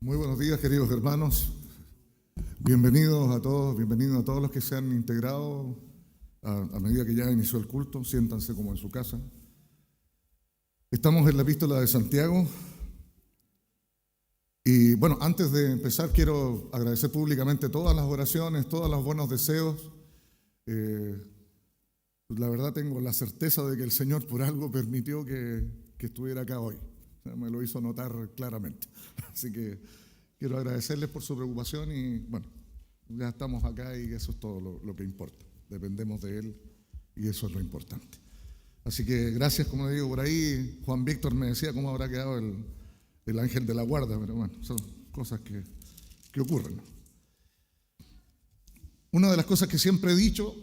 Muy buenos días, queridos hermanos. Bienvenidos a todos los que se han integrado a medida que ya inició el culto. Siéntanse como en su casa. Estamos en la epístola de Santiago. Y bueno, antes de empezar, quiero agradecer públicamente todas las oraciones, todos los buenos deseos. La verdad tengo la certeza de que el Señor por algo permitió que estuviera acá hoy. Me lo hizo notar claramente. Así que quiero agradecerles por su preocupación y bueno, ya estamos acá y eso es todo lo que importa. Dependemos de Él y eso es lo importante. Así que gracias, como le digo por ahí. Juan Víctor me decía cómo habrá quedado el ángel de la guarda, pero bueno, son cosas que ocurren. Una de las cosas que siempre he dicho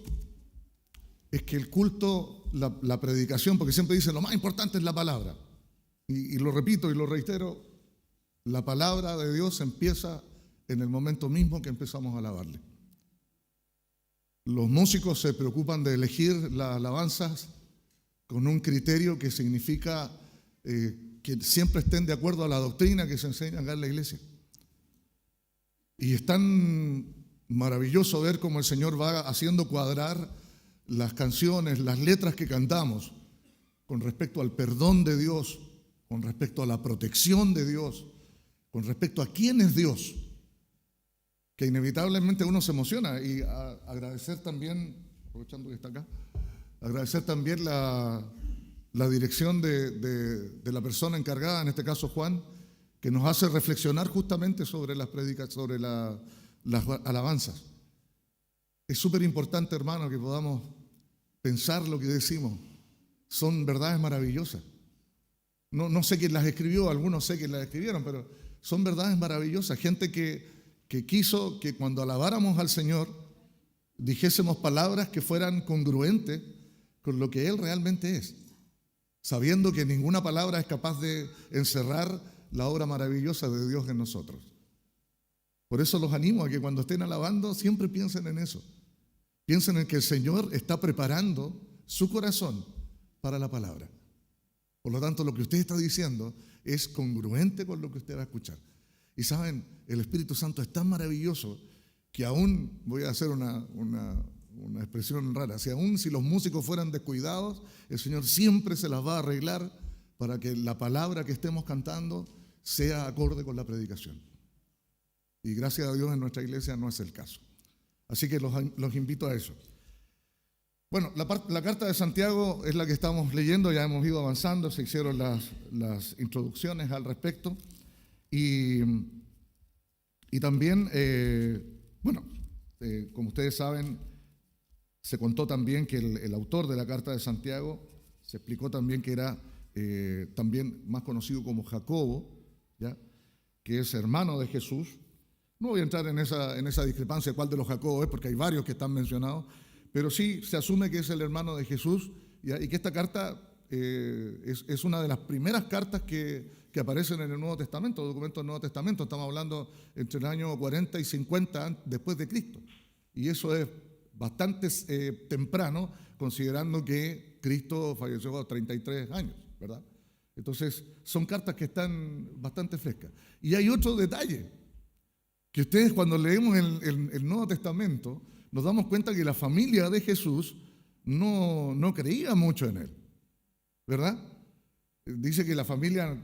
es que el culto, la predicación, porque siempre dicen lo más importante es la palabra. Y lo repito y lo reitero, la palabra de Dios empieza en el momento mismo que empezamos a alabarle. Los músicos se preocupan de elegir las alabanzas con un criterio que significa que siempre estén de acuerdo a la doctrina que se enseña acá en la iglesia. Y es tan maravilloso ver cómo el Señor va haciendo cuadrar las canciones, las letras que cantamos con respecto al perdón de Dios, con respecto a la protección de Dios, con respecto a quién es Dios, que inevitablemente uno se emociona. Y agradecer también, aprovechando que está acá, agradecer también la dirección de la persona encargada, en este caso Juan, que nos hace reflexionar justamente sobre las prédicas, sobre las alabanzas. Es súper importante, hermano, que podamos pensar lo que decimos. Son verdades maravillosas. No sé quién las escribió, algunos sé quién las escribieron, pero son verdades maravillosas. Gente que quiso que cuando alabáramos al Señor dijésemos palabras que fueran congruentes con lo que Él realmente es, sabiendo que ninguna palabra es capaz de encerrar la obra maravillosa de Dios en nosotros. Por eso los animo a que cuando estén alabando siempre piensen en eso. Piensen en que el Señor está preparando su corazón para la palabra. Por lo tanto, lo que usted está diciendo es congruente con lo que usted va a escuchar. Y saben, el Espíritu Santo es tan maravilloso que aún, voy a hacer una expresión rara, aún si los músicos fueran descuidados, el Señor siempre se las va a arreglar para que la palabra que estemos cantando sea acorde con la predicación. Y gracias a Dios en nuestra iglesia no es el caso. Así que los invito a eso. Bueno, la carta de Santiago es la que estamos leyendo, ya hemos ido avanzando, se hicieron las introducciones al respecto y también, como ustedes saben, se contó también que el autor de la carta de Santiago se explicó también que era también más conocido como Jacobo, ¿ya? Que es hermano de Jesús. No voy a entrar en esa discrepancia de cuál de los Jacobos es, porque hay varios que están mencionados, pero sí se asume que es el hermano de Jesús y que esta carta es una de las primeras cartas que aparecen en el Nuevo Testamento, documentos del Nuevo Testamento. Estamos hablando entre el año 40 y 50 después de Cristo. Y eso es bastante temprano, considerando que Cristo falleció a los 33 años, ¿verdad? Entonces, son cartas que están bastante frescas. Y hay otro detalle, que ustedes cuando leemos el Nuevo Testamento, nos damos cuenta que la familia de Jesús no creía mucho en Él, ¿verdad? Dice que la familia,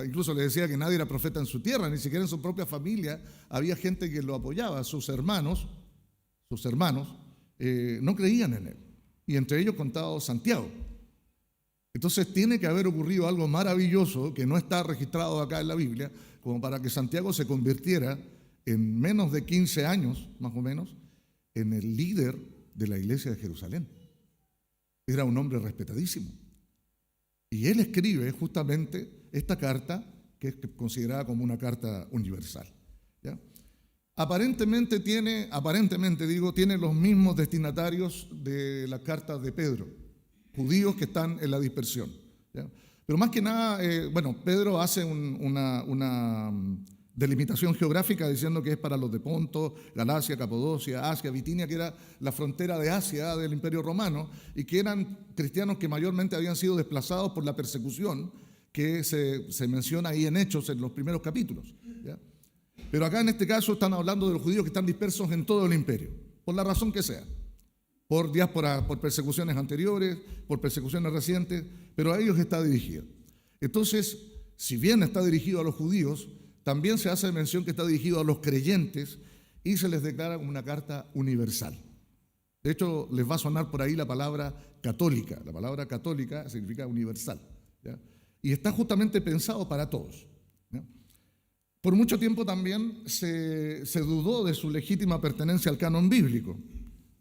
incluso le decía que nadie era profeta en su tierra, ni siquiera en su propia familia había gente que lo apoyaba. Sus hermanos no creían en Él, y entre ellos contaba Santiago. Entonces tiene que haber ocurrido algo maravilloso que no está registrado acá en la Biblia, como para que Santiago se convirtiera en menos de 15 años, más o menos, en el líder de la iglesia de Jerusalén. Era un hombre respetadísimo. Y él escribe justamente esta carta, que es considerada como una carta universal, ¿ya? Aparentemente tiene los mismos destinatarios de las cartas de Pedro, judíos que están en la dispersión, ¿ya? Pero más que nada, Pedro hace una delimitación geográfica diciendo que es para los de Ponto, Galacia, Capadocia, Asia, Bitinia, que era la frontera de Asia del Imperio Romano, y que eran cristianos que mayormente habían sido desplazados por la persecución que se menciona ahí en Hechos, en los primeros capítulos, ¿ya? Pero acá en este caso están hablando de los judíos que están dispersos en todo el imperio, por la razón que sea, por diáspora, por persecuciones anteriores, por persecuciones recientes, pero a ellos está dirigido. Entonces, si bien está dirigido a los judíos, también se hace mención que está dirigido a los creyentes y se les declara como una carta universal. De hecho, les va a sonar por ahí la palabra católica. La palabra católica significa universal, ¿ya? Y está justamente pensado para todos, ¿ya? Por mucho tiempo también se dudó de su legítima pertenencia al canon bíblico.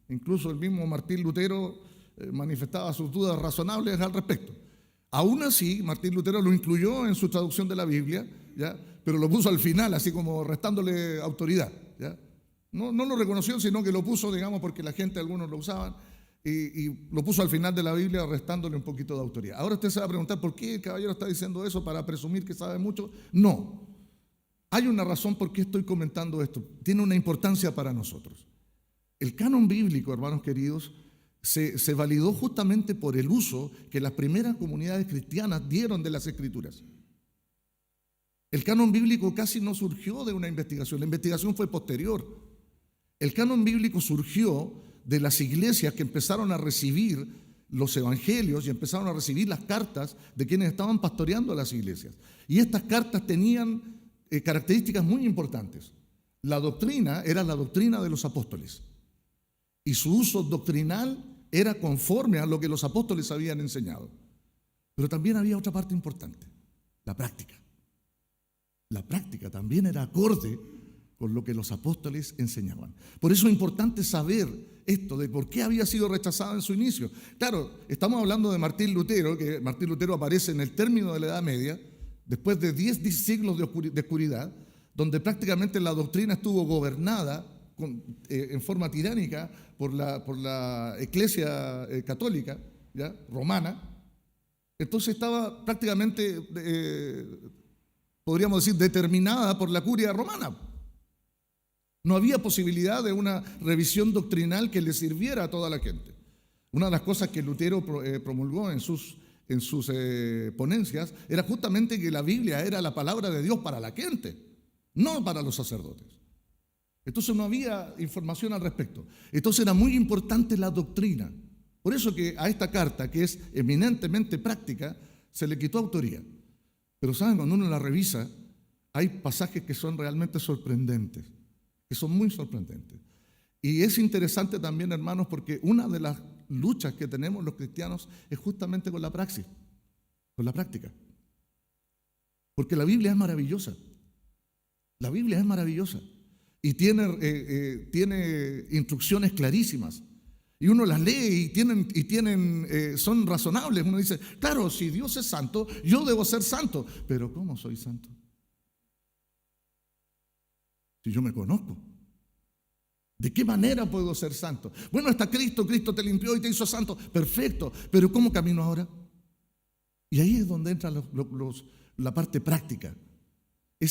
Incluso el mismo Martín Lutero manifestaba sus dudas razonables al respecto. Aún así, Martín Lutero lo incluyó en su traducción de la Biblia, ¿ya? Pero lo puso al final, así como restándole autoridad, ¿ya? No lo reconoció, sino que lo puso, digamos, porque la gente, algunos lo usaban, y lo puso al final de la Biblia restándole un poquito de autoridad. Ahora usted se va a preguntar, ¿por qué el caballero está diciendo eso para presumir que sabe mucho? No. Hay una razón por qué estoy comentando esto. Tiene una importancia para nosotros. El canon bíblico, hermanos queridos, se validó justamente por el uso que las primeras comunidades cristianas dieron de las Escrituras. El canon bíblico casi no surgió de una investigación, la investigación fue posterior. El canon bíblico surgió de las iglesias que empezaron a recibir los evangelios y empezaron a recibir las cartas de quienes estaban pastoreando las iglesias. Y estas cartas tenían características muy importantes. La doctrina era la doctrina de los apóstoles y su uso doctrinal era conforme a lo que los apóstoles habían enseñado. Pero también había otra parte importante, la práctica. La práctica también era acorde con lo que los apóstoles enseñaban. Por eso es importante saber esto de por qué había sido rechazada en su inicio. Claro, estamos hablando de Martín Lutero, que Martín Lutero aparece en el término de la Edad Media, después de 10 siglos de oscuridad, donde prácticamente la doctrina estuvo gobernada en forma tiránica por la Iglesia católica, ¿ya? Romana. Entonces estaba prácticamente, podríamos decir, determinada por la curia romana. No había posibilidad de una revisión doctrinal que le sirviera a toda la gente. Una de las cosas que Lutero promulgó en sus ponencias era justamente que la Biblia era la palabra de Dios para la gente, no para los sacerdotes. Entonces no había información al respecto. Entonces era muy importante la doctrina. Por eso que a esta carta, que es eminentemente práctica, se le quitó autoría. Pero saben, cuando uno la revisa, hay pasajes que son realmente sorprendentes, que son muy sorprendentes. Y es interesante también, hermanos, porque una de las luchas que tenemos los cristianos es justamente con la praxis, con la práctica. Porque la Biblia es maravillosa. La Biblia es maravillosa. Y tiene instrucciones clarísimas. Y uno las lee y son razonables. Uno dice, claro, si Dios es santo, yo debo ser santo. Pero ¿cómo soy santo? Si yo me conozco. ¿De qué manera puedo ser santo? Bueno, está Cristo te limpió y te hizo santo. Perfecto, pero ¿cómo camino ahora? Y ahí es donde entra la parte práctica.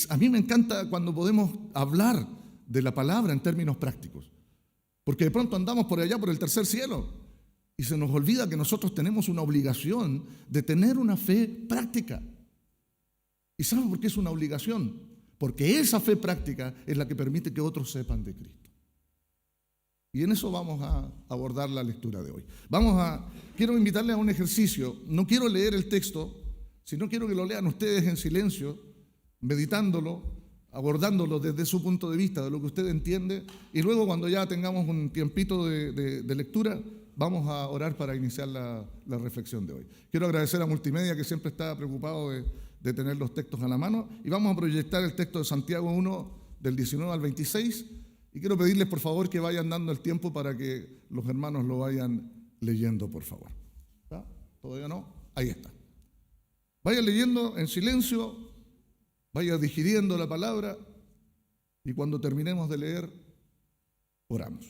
A mí me encanta cuando podemos hablar de la palabra en términos prácticos. Porque de pronto andamos por allá, por el tercer cielo, y se nos olvida que nosotros tenemos una obligación de tener una fe práctica. ¿Y saben por qué es una obligación? Porque esa fe práctica es la que permite que otros sepan de Cristo. Y en eso vamos a abordar la lectura de hoy. Quiero invitarles a un ejercicio. No quiero leer el texto, sino quiero que lo lean ustedes en silencio, meditándolo, abordándolo desde su punto de vista, de lo que usted entiende. Y luego, cuando ya tengamos un tiempito de lectura, vamos a orar para iniciar la reflexión de hoy. Quiero agradecer a Multimedia, que siempre está preocupado de tener los textos a la mano. Y vamos a proyectar el texto de Santiago 1, del 19 al 26. Y quiero pedirles, por favor, que vayan dando el tiempo para que los hermanos lo vayan leyendo, por favor. ¿Está? ¿Todavía no? Ahí está. Vayan leyendo en silencio, vayan digiriendo la palabra y cuando terminemos de leer, oramos.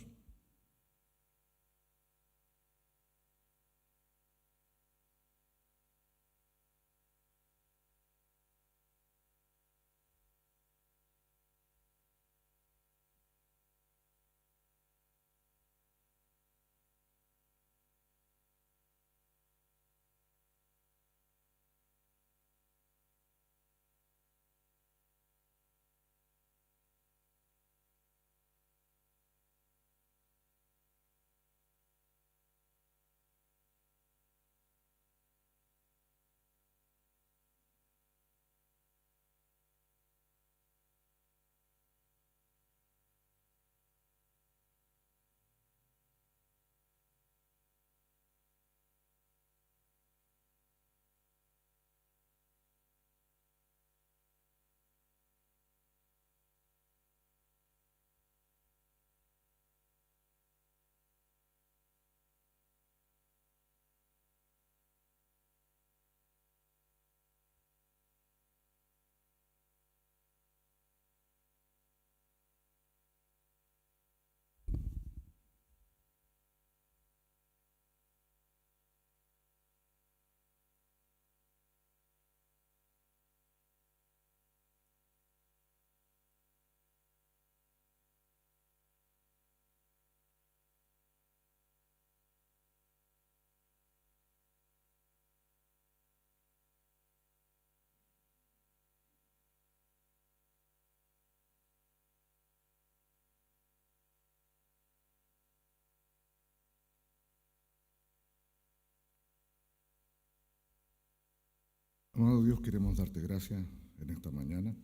Amado Dios, queremos darte gracias en esta mañana,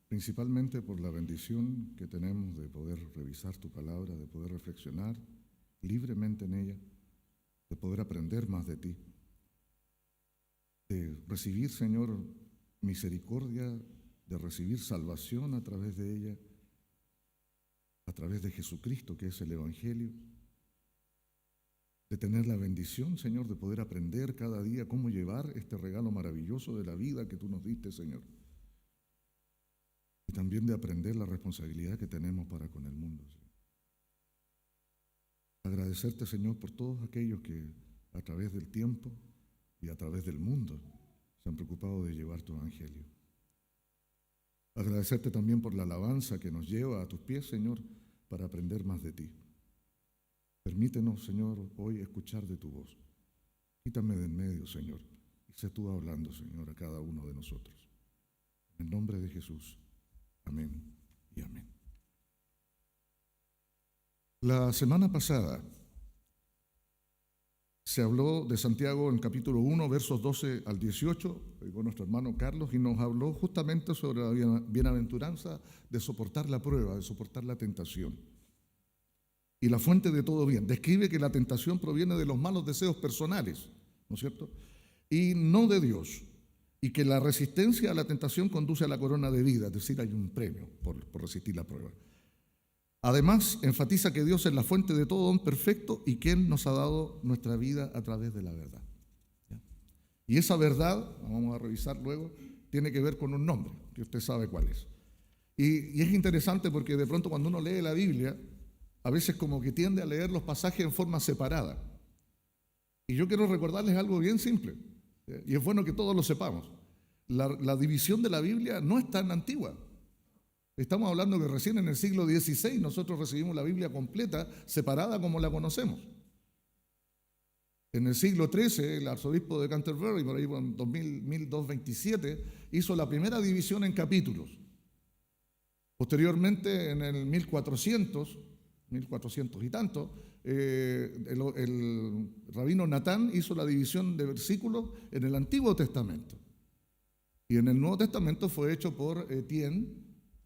principalmente por la bendición que tenemos de poder revisar tu palabra, de poder reflexionar libremente en ella, de poder aprender más de ti, de recibir, Señor, misericordia, de recibir salvación a través de ella, a través de Jesucristo, que es el Evangelio, de tener la bendición, Señor, de poder aprender cada día cómo llevar este regalo maravilloso de la vida que tú nos diste, Señor. Y también de aprender la responsabilidad que tenemos para con el mundo, Señor. Agradecerte, Señor, por todos aquellos que a través del tiempo y a través del mundo se han preocupado de llevar tu evangelio. Agradecerte también por la alabanza que nos lleva a tus pies, Señor, para aprender más de ti. Permítenos, Señor, hoy escuchar de tu voz. Quítame de en medio, Señor, y sé tú hablando, Señor, a cada uno de nosotros. En el nombre de Jesús. Amén y amén. La semana pasada se habló de Santiago en capítulo 1, versos 12 al 18, con nuestro hermano Carlos, y nos habló justamente sobre la bienaventuranza de soportar la prueba, de soportar la tentación. Y la fuente de todo bien. Describe que la tentación proviene de los malos deseos personales, ¿no es cierto? Y no de Dios. Y que la resistencia a la tentación conduce a la corona de vida, es decir, hay un premio por resistir la prueba. Además, enfatiza que Dios es la fuente de todo don perfecto y que Él nos ha dado nuestra vida a través de la verdad. ¿Ya? Y esa verdad, vamos a revisar luego, tiene que ver con un nombre, que usted sabe cuál es. Y es interesante porque de pronto cuando uno lee la Biblia, a veces como que tiende a leer los pasajes en forma separada. Y yo quiero recordarles algo bien simple, y es bueno que todos lo sepamos. La división de la Biblia no es tan antigua. Estamos hablando que recién en el siglo XVI nosotros recibimos la Biblia completa, separada como la conocemos. En el siglo XIII, el arzobispo de Canterbury, por ahí en 1227, hizo la primera división en capítulos. Posteriormente, en el 1400 y tanto, el rabino Natán hizo la división de versículos en el Antiguo Testamento. Y en el Nuevo Testamento fue hecho por Etienne,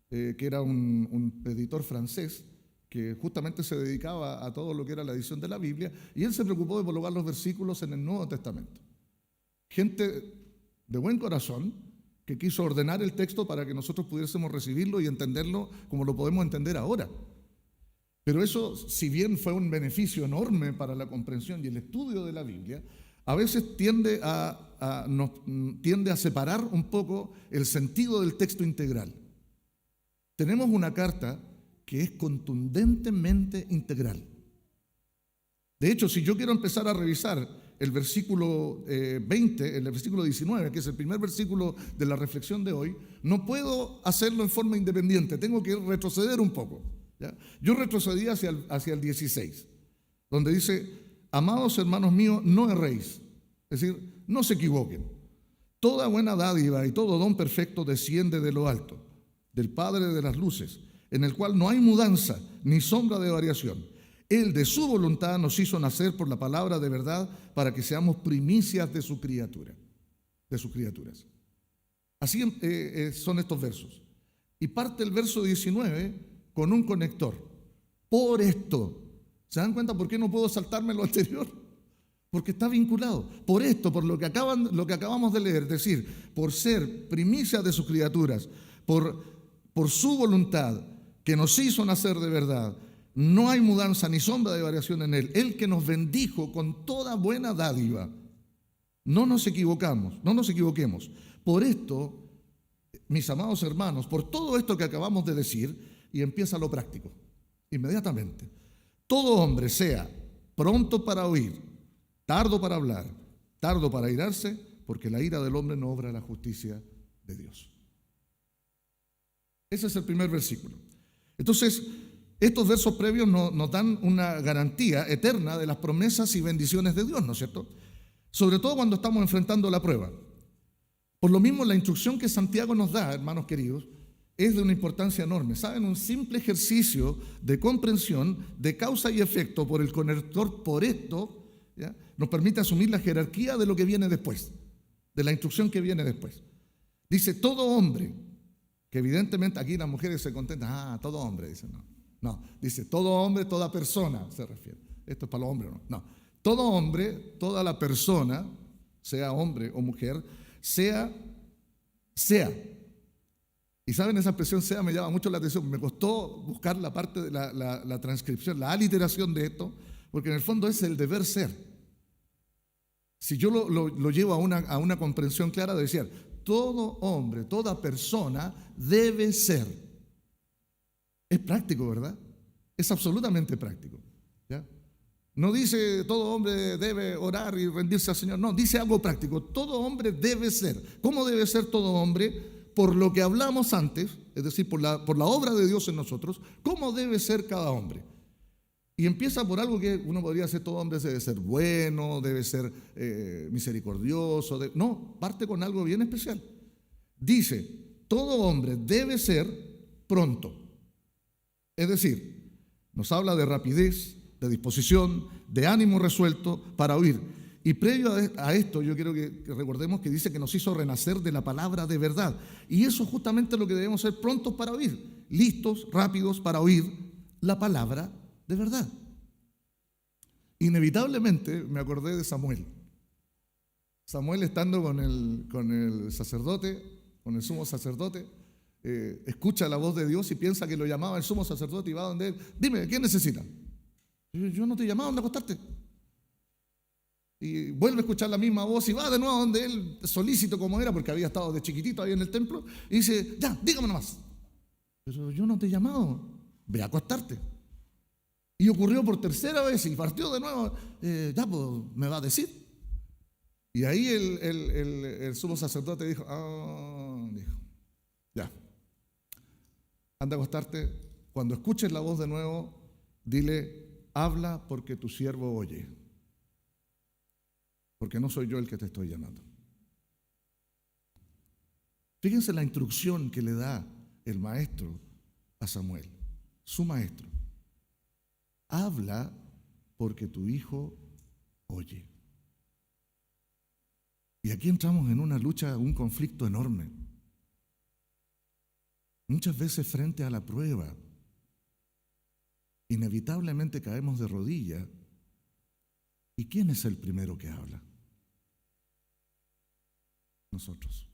que era un editor francés, que justamente se dedicaba a todo lo que era la edición de la Biblia, y él se preocupó de colocar los versículos en el Nuevo Testamento. Gente de buen corazón que quiso ordenar el texto para que nosotros pudiésemos recibirlo y entenderlo como lo podemos entender ahora. Pero eso, si bien fue un beneficio enorme para la comprensión y el estudio de la Biblia, a veces tiende a separar un poco el sentido del texto integral. Tenemos una carta que es contundentemente integral. De hecho, si yo quiero empezar a revisar el versículo 20, el versículo 19, que es el primer versículo de la reflexión de hoy, no puedo hacerlo en forma independiente, tengo que retroceder un poco. ¿Ya? Yo retrocedí hacia el 16, donde dice: amados hermanos míos, no erréis, es decir, no se equivoquen. Toda buena dádiva y todo don perfecto desciende de lo alto, del Padre de las luces, en el cual no hay mudanza ni sombra de variación. Él de su voluntad nos hizo nacer por la palabra de verdad para que seamos primicias de su criatura, de sus criaturas. Así son estos versos. Y parte el verso 19 con un conector. Por esto. ¿Se dan cuenta por qué no puedo saltarme lo anterior? Porque está vinculado. Por esto, por lo que acabamos de leer, es decir, por ser primicia de sus criaturas, por su voluntad que nos hizo nacer de verdad, no hay mudanza ni sombra de variación en Él. Él que nos bendijo con toda buena dádiva. No nos equivocemos. Por esto, mis amados hermanos, por todo esto que acabamos de decir, y empieza lo práctico, inmediatamente. Todo hombre sea pronto para oír, tardo para hablar, tardo para airarse, porque la ira del hombre no obra la justicia de Dios. Ese es el primer versículo. Entonces, estos versos previos nos dan una garantía eterna de las promesas y bendiciones de Dios, ¿no es cierto? Sobre todo cuando estamos enfrentando la prueba. Por lo mismo, la instrucción que Santiago nos da, hermanos queridos, es de una importancia enorme. ¿Saben? Un simple ejercicio de comprensión de causa y efecto por el conector por esto, ¿ya?, nos permite asumir la jerarquía de lo que viene después. de la instrucción que viene después. Dice, todo hombre, que evidentemente aquí las mujeres se contentan, todo hombre, dice, no. No, dice, todo hombre, toda persona, se refiere. Esto es para los hombres, ¿no? No, todo hombre, toda la persona, sea hombre o mujer, sea. Y saben, esa expresión sea me llama mucho la atención. Me costó buscar la parte de la transcripción, la aliteración de esto, porque en el fondo es el deber ser. Si yo lo llevo a una comprensión clara, de decir, todo hombre, toda persona debe ser. Es práctico, ¿verdad? Es absolutamente práctico. ¿Ya? No dice todo hombre debe orar y rendirse al Señor. No, dice algo práctico. Todo hombre debe ser. ¿Cómo debe ser todo hombre? Por lo que hablamos antes, es decir, por la obra de Dios en nosotros. ¿Cómo debe ser cada hombre? Y empieza por algo que uno podría decir, todo hombre debe ser bueno, debe ser misericordioso. No, parte con algo bien especial. Dice, todo hombre debe ser pronto. Es decir, nos habla de rapidez, de disposición, de ánimo resuelto para oír. Y previo a esto, yo quiero que recordemos que dice que nos hizo renacer de la palabra de verdad. Y eso justamente es lo que debemos ser, prontos para oír, listos, rápidos para oír la palabra de verdad. Inevitablemente me acordé de Samuel. Samuel, estando con el sacerdote, con el sumo sacerdote, escucha la voz de Dios y piensa que lo llamaba el sumo sacerdote y va donde él. Dime, ¿qué necesita? Yo no te llamaba, anda a acostarte. Y vuelve a escuchar la misma voz y va de nuevo donde él, solícito como era, porque había estado de chiquitito ahí en el templo, y dice, ya, dígame nomás. Pero yo no te he llamado, ve a acostarte. Y ocurrió por tercera vez y partió de nuevo, ya, pues, me va a decir. Y ahí el sumo sacerdote dijo, ya, anda a acostarte. Cuando escuches la voz de nuevo, dile, habla porque tu siervo oye. Porque no soy yo el que te estoy llamando. Fíjense la instrucción que le da el maestro a Samuel, su maestro. Habla porque tu hijo oye. Y aquí entramos en una lucha, un conflicto enorme. Muchas veces frente a la prueba, inevitablemente caemos de rodillas. ¿Y quién es el primero que habla? Nosotros.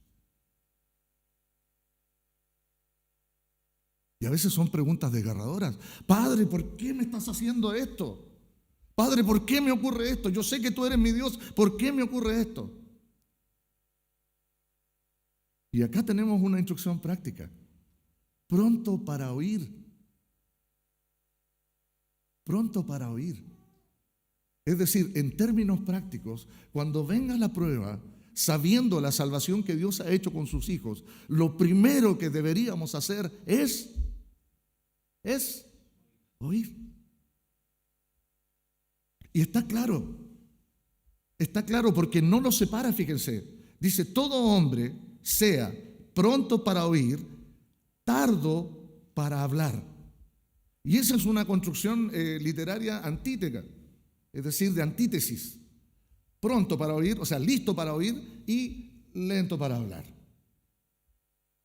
Y a veces son preguntas desgarradoras. Padre, ¿por qué me estás haciendo esto? Padre, ¿por qué me ocurre esto? Yo sé que tú eres mi Dios, ¿por qué me ocurre esto? Y acá tenemos una instrucción práctica. Pronto para oír. Pronto para oír. Es decir, en términos prácticos, cuando venga la prueba, sabiendo la salvación que Dios ha hecho con sus hijos, lo primero que deberíamos hacer es oír. Y está claro porque no lo separa, fíjense. Dice, todo hombre sea pronto para oír, tardo para hablar. Y esa es una construcción literaria antíteca, es decir, de antítesis. Pronto para oír, o sea, listo para oír y lento para hablar.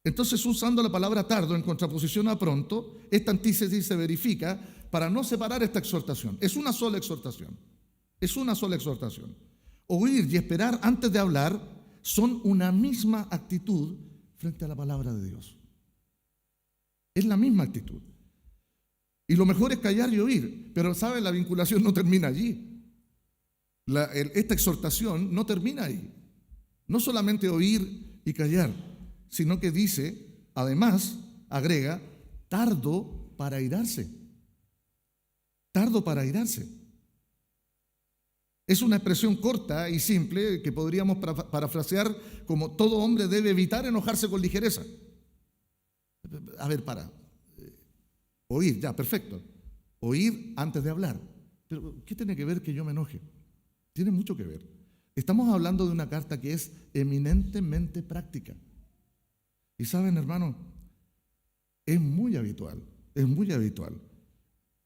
Entonces, usando la palabra tardo en contraposición a pronto, esta antítesis se verifica para no separar esta exhortación. Es una sola exhortación. Es una sola exhortación. Oír y esperar antes de hablar son una misma actitud frente a la palabra de Dios. Es la misma actitud. Y lo mejor es callar y oír, pero ¿saben? La vinculación no termina allí. Esta exhortación no termina ahí. No solamente oír y callar, sino que dice, además, agrega, tardo para airarse. Tardo para airarse. Es una expresión corta y simple que podríamos parafrasear como todo hombre debe evitar enojarse con ligereza. A ver, oír, ya, perfecto. Oír antes de hablar. Pero, ¿qué tiene que ver que yo me enoje? Tiene mucho que ver. Estamos hablando de una carta que es eminentemente práctica. Y saben, hermano, es muy habitual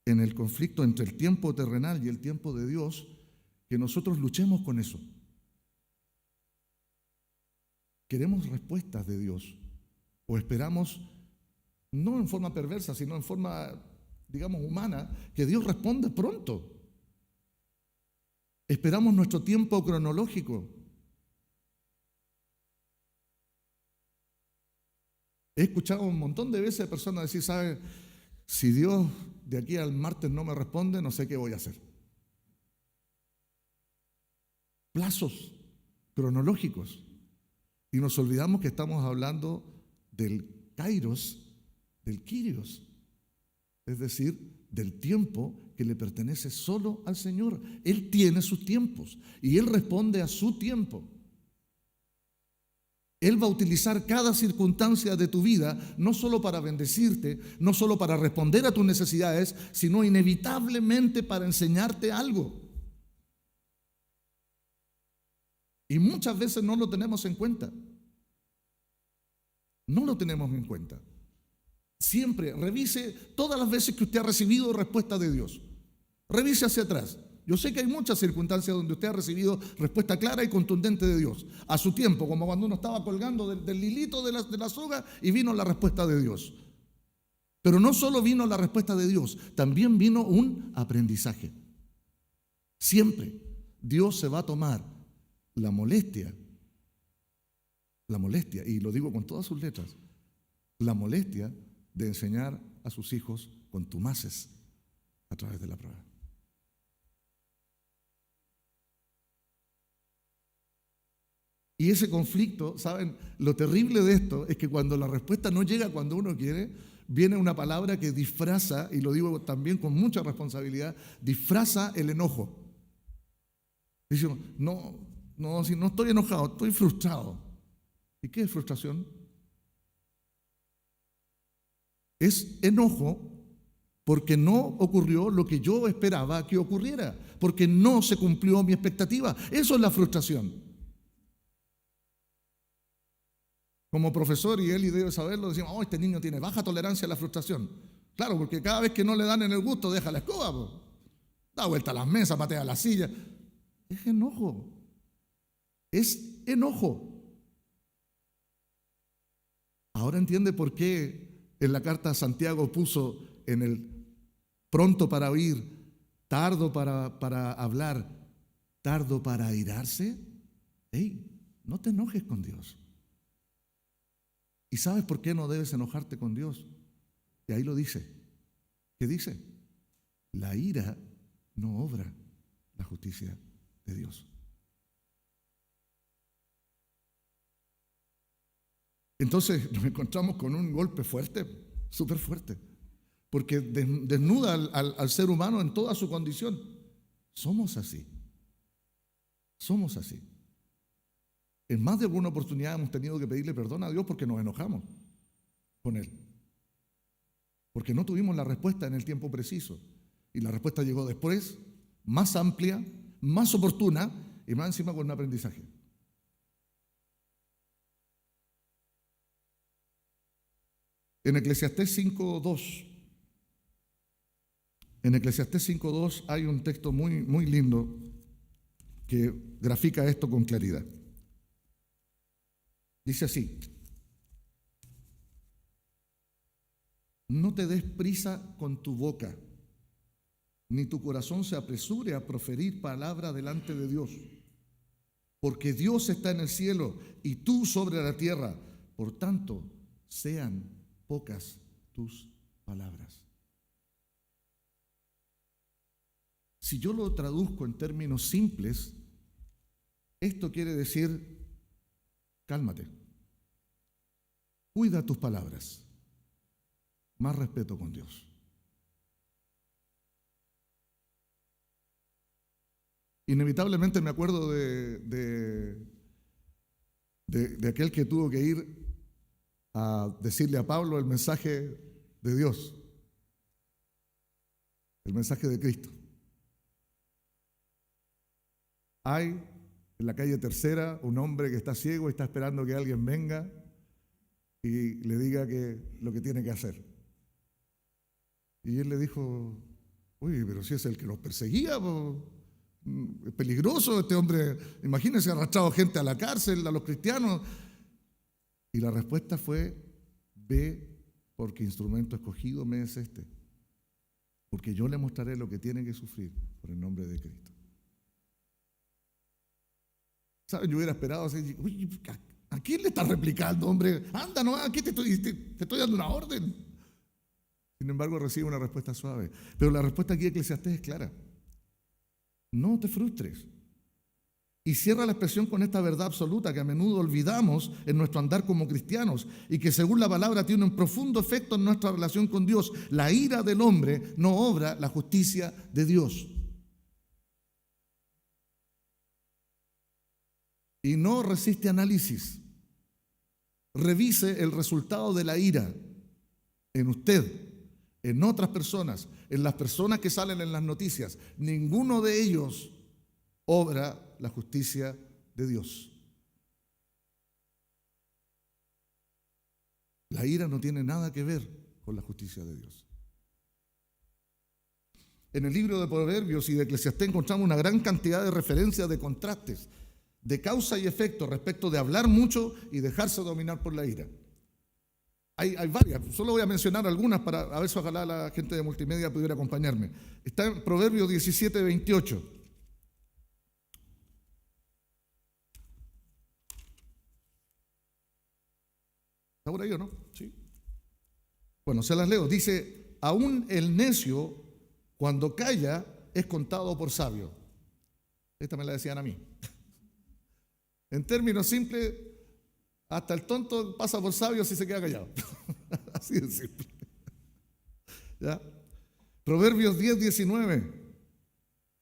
en el conflicto entre el tiempo terrenal y el tiempo de Dios que nosotros luchemos con eso. queremos respuestas de Dios o esperamos, no en forma perversa, sino en forma, digamos, humana, que Dios responde pronto. Esperamos nuestro tiempo cronológico. He escuchado un montón de veces a personas decir, ¿sabe? Si Dios de aquí al martes no me responde, no sé qué voy a hacer. Plazos cronológicos. Y nos olvidamos que estamos hablando del kairos, del kyrios, es decir, del tiempo que le pertenece solo al Señor. Él tiene sus tiempos y Él responde a su tiempo. Él va a utilizar cada circunstancia de tu vida, no solo para bendecirte, no solo para responder a tus necesidades, sino inevitablemente para enseñarte algo. Y muchas veces no lo tenemos en cuenta. No lo tenemos en cuenta. Siempre revise todas las veces que usted ha recibido respuesta de Dios. Revise hacia atrás. Yo sé que hay muchas circunstancias donde usted ha recibido respuesta clara y contundente de Dios. A su tiempo, como cuando uno estaba colgando del hilito de la soga y vino la respuesta de Dios. Pero no solo vino la respuesta de Dios, también vino un aprendizaje. Siempre Dios se va a tomar la molestia, y lo digo con todas sus letras, la molestia de enseñar a sus hijos contumaces a través de la prueba. Y ese conflicto, ¿saben? Lo terrible de esto es que cuando la respuesta no llega cuando uno quiere, viene una palabra que disfraza, y lo digo también con mucha responsabilidad, disfraza el enojo. Dice, no, si no estoy enojado, estoy frustrado. ¿Y qué es frustración? Es enojo porque no ocurrió lo que yo esperaba que ocurriera, porque no se cumplió mi expectativa. Eso es la frustración. Como profesor, y él y debe saberlo, decimos, este niño tiene baja tolerancia a la frustración. Claro, porque cada vez que no le dan en el gusto, deja la escoba, da vuelta a las mesas, patea las sillas. Es enojo. Es enojo. Ahora entiende por qué en la carta a Santiago puso en el pronto para oír, tardo para hablar, tardo para airarse. No te enojes con Dios. ¿Y sabes por qué no debes enojarte con Dios? Y ahí lo dice. ¿Qué dice? La ira no obra la justicia de Dios. Entonces nos encontramos con un golpe fuerte, súper fuerte, porque desnuda al ser humano en toda su condición. Somos así. Somos así. En más de alguna oportunidad hemos tenido que pedirle perdón a Dios porque nos enojamos con Él. Porque no tuvimos la respuesta en el tiempo preciso. Y la respuesta llegó después, más amplia, más oportuna y más encima con un aprendizaje. En Eclesiastés 5:2, hay un texto muy, muy lindo que grafica esto con claridad. Dice así: no te des prisa con tu boca, ni tu corazón se apresure a proferir palabra delante de Dios, porque Dios está en el cielo y tú sobre la tierra, por tanto, sean pocas tus palabras. Si yo lo traduzco en términos simples, esto quiere decir, cálmate, cuida tus palabras, más respeto con Dios. Inevitablemente me acuerdo de aquel que tuvo que ir a decirle a Pablo el mensaje de Dios, el mensaje de Cristo. Hay en la calle Tercera un hombre que está ciego y está esperando que alguien venga y le diga lo que tiene que hacer. Y él le dijo, uy, pero si es el que los perseguía, es peligroso este hombre. Imagínense, ha arrastrado gente a la cárcel, a los cristianos. Y la respuesta fue: ve, porque instrumento escogido me es este, porque yo le mostraré lo que tiene que sufrir por el nombre de Cristo. ¿Saben? Yo hubiera esperado así: uy, ¿a quién le estás replicando, hombre? Anda, no, aquí te estoy dando una orden. Sin embargo, recibe una respuesta suave. Pero la respuesta aquí de Eclesiastés es clara: no te frustres. Y cierra la expresión con esta verdad absoluta que a menudo olvidamos en nuestro andar como cristianos y que según la palabra tiene un profundo efecto en nuestra relación con Dios. La ira del hombre no obra la justicia de Dios. Y no resiste análisis. Revise el resultado de la ira en usted, en otras personas, en las personas que salen en las noticias. Ninguno de ellos obra la justicia de Dios. La ira no tiene nada que ver con la justicia de Dios. En el libro de Proverbios y de Eclesiastés encontramos una gran cantidad de referencias, de contrastes, de causa y efecto respecto de hablar mucho y dejarse dominar por la ira. Hay varias, solo voy a mencionar algunas para a ver si ojalá la gente de multimedia pudiera acompañarme. Está en Proverbios 17, 28. ¿Está por ahí o no? Sí. Bueno, se las leo. Dice: aún el necio, cuando calla, es contado por sabio. Esta me la decían a mí. En términos simples, hasta el tonto pasa por sabio si se queda callado. Así de simple. ¿Ya? Proverbios 10, 19.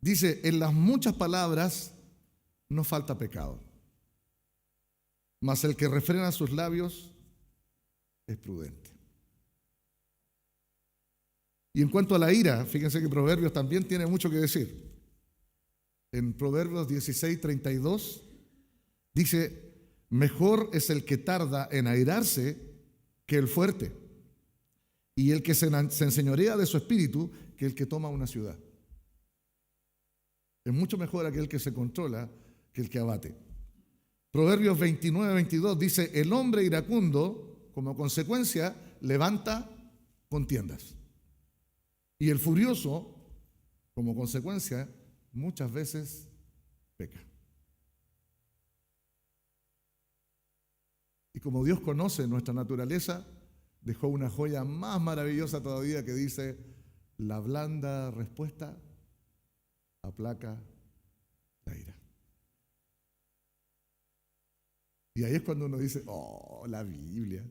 Dice: en las muchas palabras no falta pecado, mas el que refrena sus labios es prudente. Y en cuanto a la ira, fíjense que Proverbios también tiene mucho que decir. En Proverbios 16, 32 dice: mejor es el que tarda en airarse que el fuerte, y el que se enseñorea de su espíritu que el que toma una ciudad. Es mucho mejor aquel que se controla que el que abate. Proverbios 29, 22 dice: el hombre iracundo, como consecuencia, levanta contiendas. Y el furioso, como consecuencia, muchas veces peca. Y como Dios conoce nuestra naturaleza, dejó una joya más maravillosa todavía que dice: la blanda respuesta aplaca la ira. Y ahí es cuando uno dice: oh, la Biblia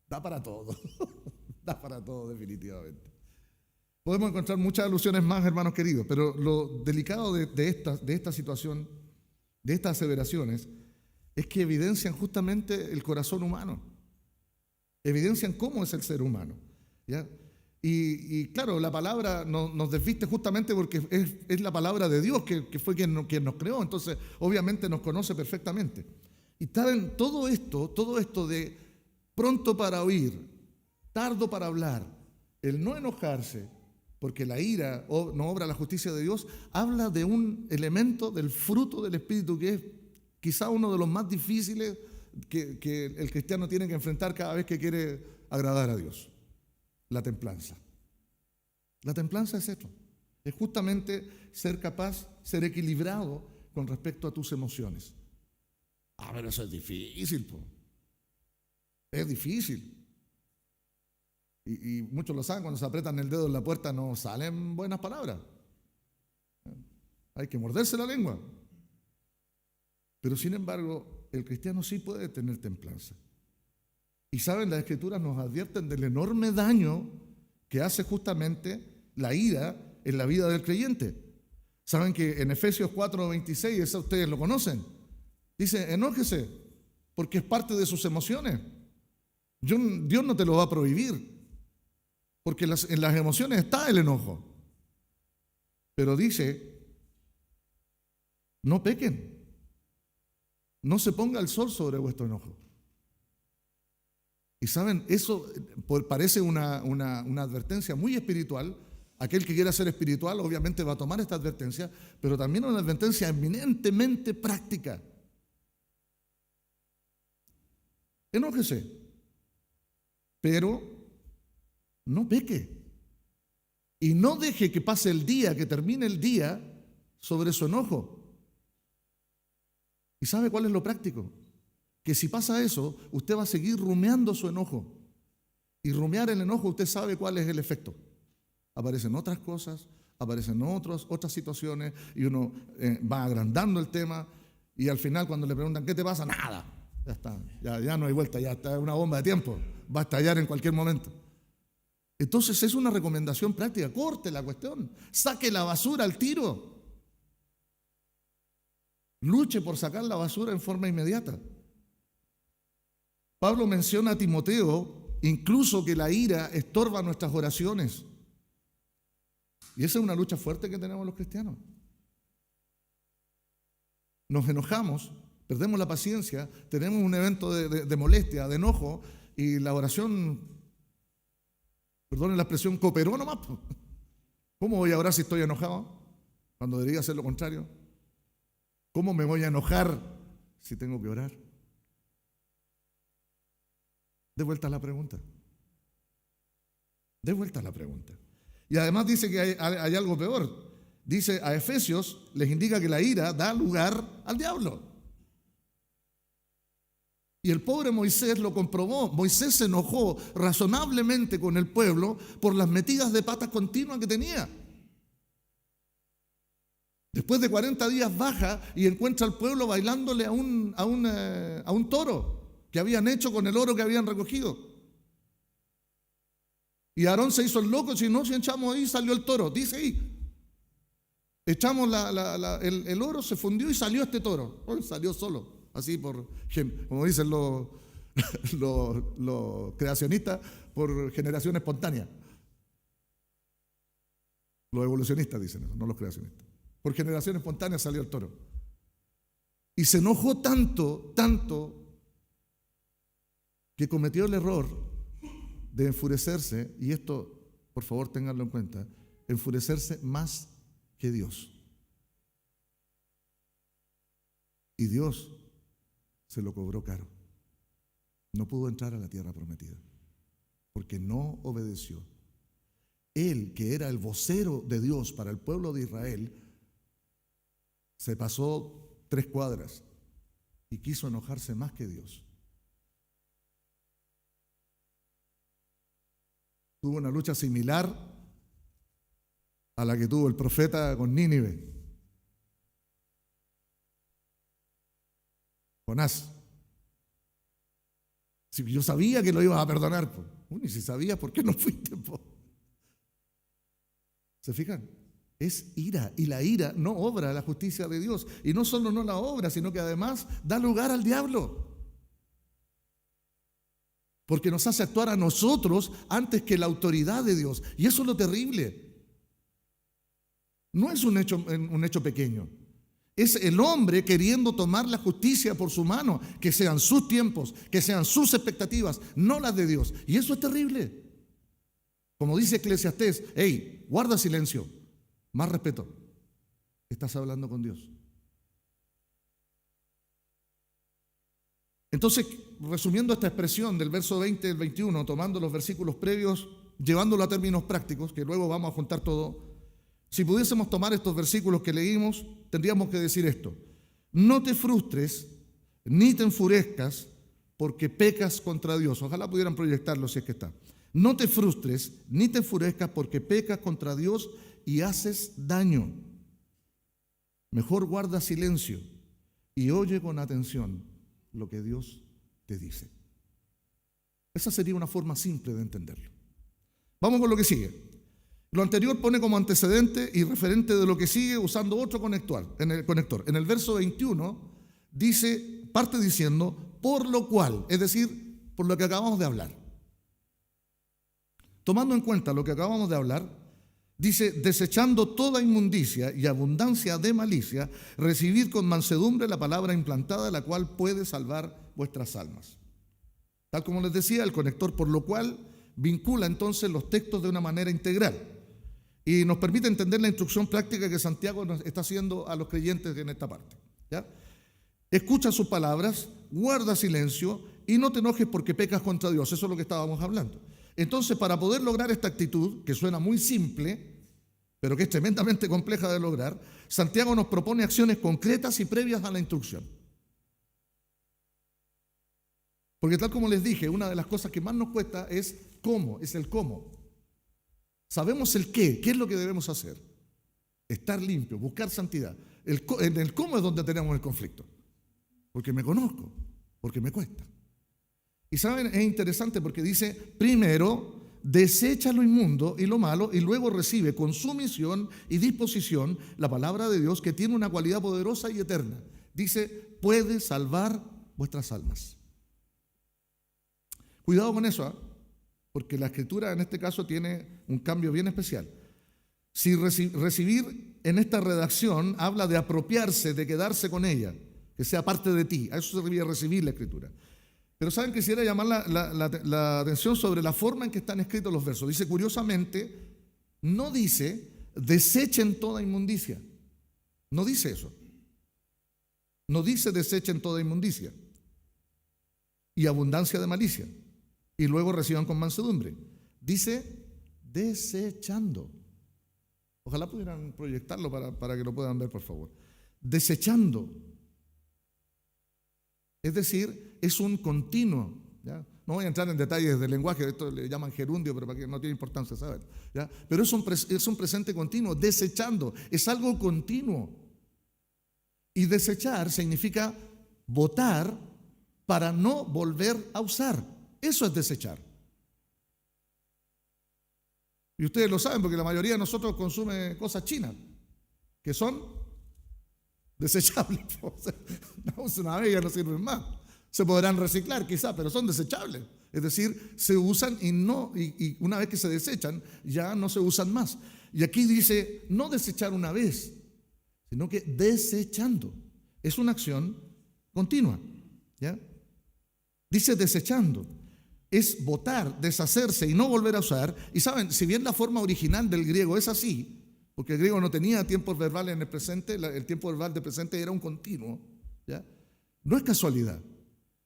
da para todo. Da para todo, definitivamente. Podemos encontrar muchas alusiones más, hermanos queridos, pero lo delicado de esta situación, de estas aseveraciones, es que evidencian justamente el corazón humano. Evidencian cómo es el ser humano. ¿Ya? Y claro, la palabra nos desviste justamente porque es la palabra de Dios que fue quien nos creó. Entonces, obviamente nos conoce perfectamente. Y saben, todo esto de pronto para oír, tardo para hablar, el no enojarse, porque la ira no obra la justicia de Dios, habla de un elemento del fruto del Espíritu que es quizá uno de los más difíciles que el cristiano tiene que enfrentar cada vez que quiere agradar a Dios: la templanza. La templanza es esto, es justamente ser capaz, ser equilibrado con respecto a tus emociones. Pero eso es difícil, po. Es difícil. Y muchos lo saben, cuando se apretan el dedo en la puerta no salen buenas palabras. Hay que morderse la lengua. Pero sin embargo, el cristiano sí puede tener templanza. Y saben, las Escrituras nos advierten del enorme daño que hace justamente la ira en la vida del creyente. Saben que en Efesios 4:26, eso ustedes lo conocen, dice: enójese, porque es parte de sus emociones. Dios no te lo va a prohibir, porque en las emociones está el enojo. Pero dice: no pequen, no se ponga el sol sobre vuestro enojo. Y saben, eso parece una advertencia muy espiritual. Aquel que quiera ser espiritual obviamente va a tomar esta advertencia, pero también una advertencia eminentemente práctica. Enójese, pero no peque. Y no deje que pase el día, que termine el día sobre su enojo. ¿Y sabe cuál es lo práctico? Que si pasa eso, usted va a seguir rumiando su enojo. Y rumiar el enojo, usted sabe cuál es el efecto. Aparecen otras cosas, aparecen otras situaciones, y uno va agrandando el tema, y al final cuando le preguntan ¿qué te pasa? Nada, ya está, ya no hay vuelta, ya está, una bomba de tiempo, va a estallar en cualquier momento. Entonces es una recomendación práctica, corte la cuestión, saque la basura al tiro, luche por sacar la basura en forma inmediata. Pablo menciona a Timoteo incluso que la ira estorba nuestras oraciones. Y esa es una lucha fuerte que tenemos los cristianos. Nos enojamos, perdemos la paciencia, tenemos un evento de molestia, de enojo, y la oración, perdonen la expresión, cooperó nomás. ¿Cómo voy a orar si estoy enojado? Cuando debería hacer lo contrario. ¿Cómo me voy a enojar si tengo que orar? De vuelta a la pregunta. De vuelta a la pregunta. Y además dice que hay algo peor. Dice a Efesios, les indica que la ira da lugar al diablo. Y el pobre Moisés lo comprobó. Moisés se enojó razonablemente con el pueblo por las metidas de patas continuas que tenía. Después de 40 días baja y encuentra al pueblo bailándole a un toro que habían hecho con el oro que habían recogido. Y Aarón se hizo el loco, si echamos ahí, salió el toro. Dice ahí, echamos el oro, se fundió y salió este toro. Salió solo, así como dicen los creacionistas, por generación espontánea. Los evolucionistas dicen eso, no los creacionistas. Por generación espontánea salió el toro. Y se enojó tanto, que cometió el error de enfurecerse, y esto, por favor, ténganlo en cuenta, enfurecerse más que Dios. Y Dios se lo cobró caro. No pudo entrar a la tierra prometida, porque no obedeció. Él, que era el vocero de Dios para el pueblo de Israel, se pasó 3 cuadras y quiso enojarse más que Dios. Tuvo una lucha similar a la que tuvo el profeta con Nínive, Jonás. Si yo sabía que lo ibas a perdonar, y si sabías, ¿por qué no fuiste? ¿Se fijan? Es ira, y la ira no obra la justicia de Dios, y no solo no la obra, sino que además da lugar al diablo. Porque nos hace actuar a nosotros antes que la autoridad de Dios. Y eso es lo terrible. No es un hecho pequeño. Es el hombre queriendo tomar la justicia por su mano, que sean sus tiempos, que sean sus expectativas, no las de Dios. Y eso es terrible. Como dice Eclesiastés, hey, guarda silencio, más respeto. Estás hablando con Dios. Entonces, resumiendo esta expresión del verso 20 al 21, tomando los versículos previos, llevándolo a términos prácticos, que luego vamos a juntar todo, si pudiésemos tomar estos versículos que leímos, tendríamos que decir esto: no te frustres ni te enfurezcas porque pecas contra Dios. Ojalá pudieran proyectarlo si es que está. No te frustres ni te enfurezcas porque pecas contra Dios y haces daño. Mejor guarda silencio y oye con atención lo que Dios te dice. Esa sería una forma simple de entenderlo. Vamos con lo que sigue. Lo anterior pone como antecedente y referente de lo que sigue usando otro conector. En el verso 21 dice, parte diciendo, por lo cual, es decir, por lo que acabamos de hablar. Tomando en cuenta lo que acabamos de hablar, dice, desechando toda inmundicia y abundancia de malicia, recibid con mansedumbre la palabra implantada, la cual puede salvar vuestras almas. Tal como les decía, el conector por lo cual vincula entonces los textos de una manera integral y nos permite entender la instrucción práctica que Santiago nos está haciendo a los creyentes en esta parte. ¿Ya? Escucha sus palabras, guarda silencio y no te enojes porque pecas contra Dios. Eso es lo que estábamos hablando. Entonces, para poder lograr esta actitud, que suena muy simple, pero que es tremendamente compleja de lograr, Santiago nos propone acciones concretas y previas a la instrucción. Porque tal como les dije, una de las cosas que más nos cuesta es cómo, es el cómo. Sabemos el qué es lo que debemos hacer. Estar limpio, buscar santidad. En el cómo es donde tenemos el conflicto. Porque me conozco, porque me cuesta. Y saben, es interesante porque dice, primero, desecha lo inmundo y lo malo y luego recibe con sumisión y disposición la palabra de Dios que tiene una cualidad poderosa y eterna. Dice, puede salvar vuestras almas. Cuidado con eso, porque la escritura en este caso tiene un cambio bien especial. Si recibir en esta redacción habla de apropiarse, de quedarse con ella, que sea parte de ti, a eso se refiere recibir la escritura. Pero saben, quisiera llamar la atención sobre la forma en que están escritos los versos. Dice, curiosamente, no dice, desechen toda inmundicia. No dice eso. No dice, desechen toda inmundicia y abundancia de malicia, y luego reciban con mansedumbre. Dice, desechando. Ojalá pudieran proyectarlo para que lo puedan ver, por favor. Desechando. Es decir, es un continuo. ¿Ya? No voy a entrar en detalles del lenguaje, esto le llaman gerundio, pero para que no tiene importancia saber. ¿Ya? Pero es un presente continuo, desechando, es algo continuo. Y desechar significa botar para no volver a usar. Eso es desechar. Y ustedes lo saben porque la mayoría de nosotros consume cosas chinas, que son desechables. Una vez ya no sirven más. Se podrán reciclar quizá, pero son desechables. Es decir, se usan y una vez que se desechan, ya no se usan más. Y aquí dice, no desechar una vez, sino que desechando. Es una acción continua. ¿Ya? Dice desechando. Es botar, deshacerse y no volver a usar. Y saben, si bien la forma original del griego es así, porque el griego no tenía tiempos verbales en el presente, el tiempo verbal del presente era un continuo, ¿ya? No es casualidad,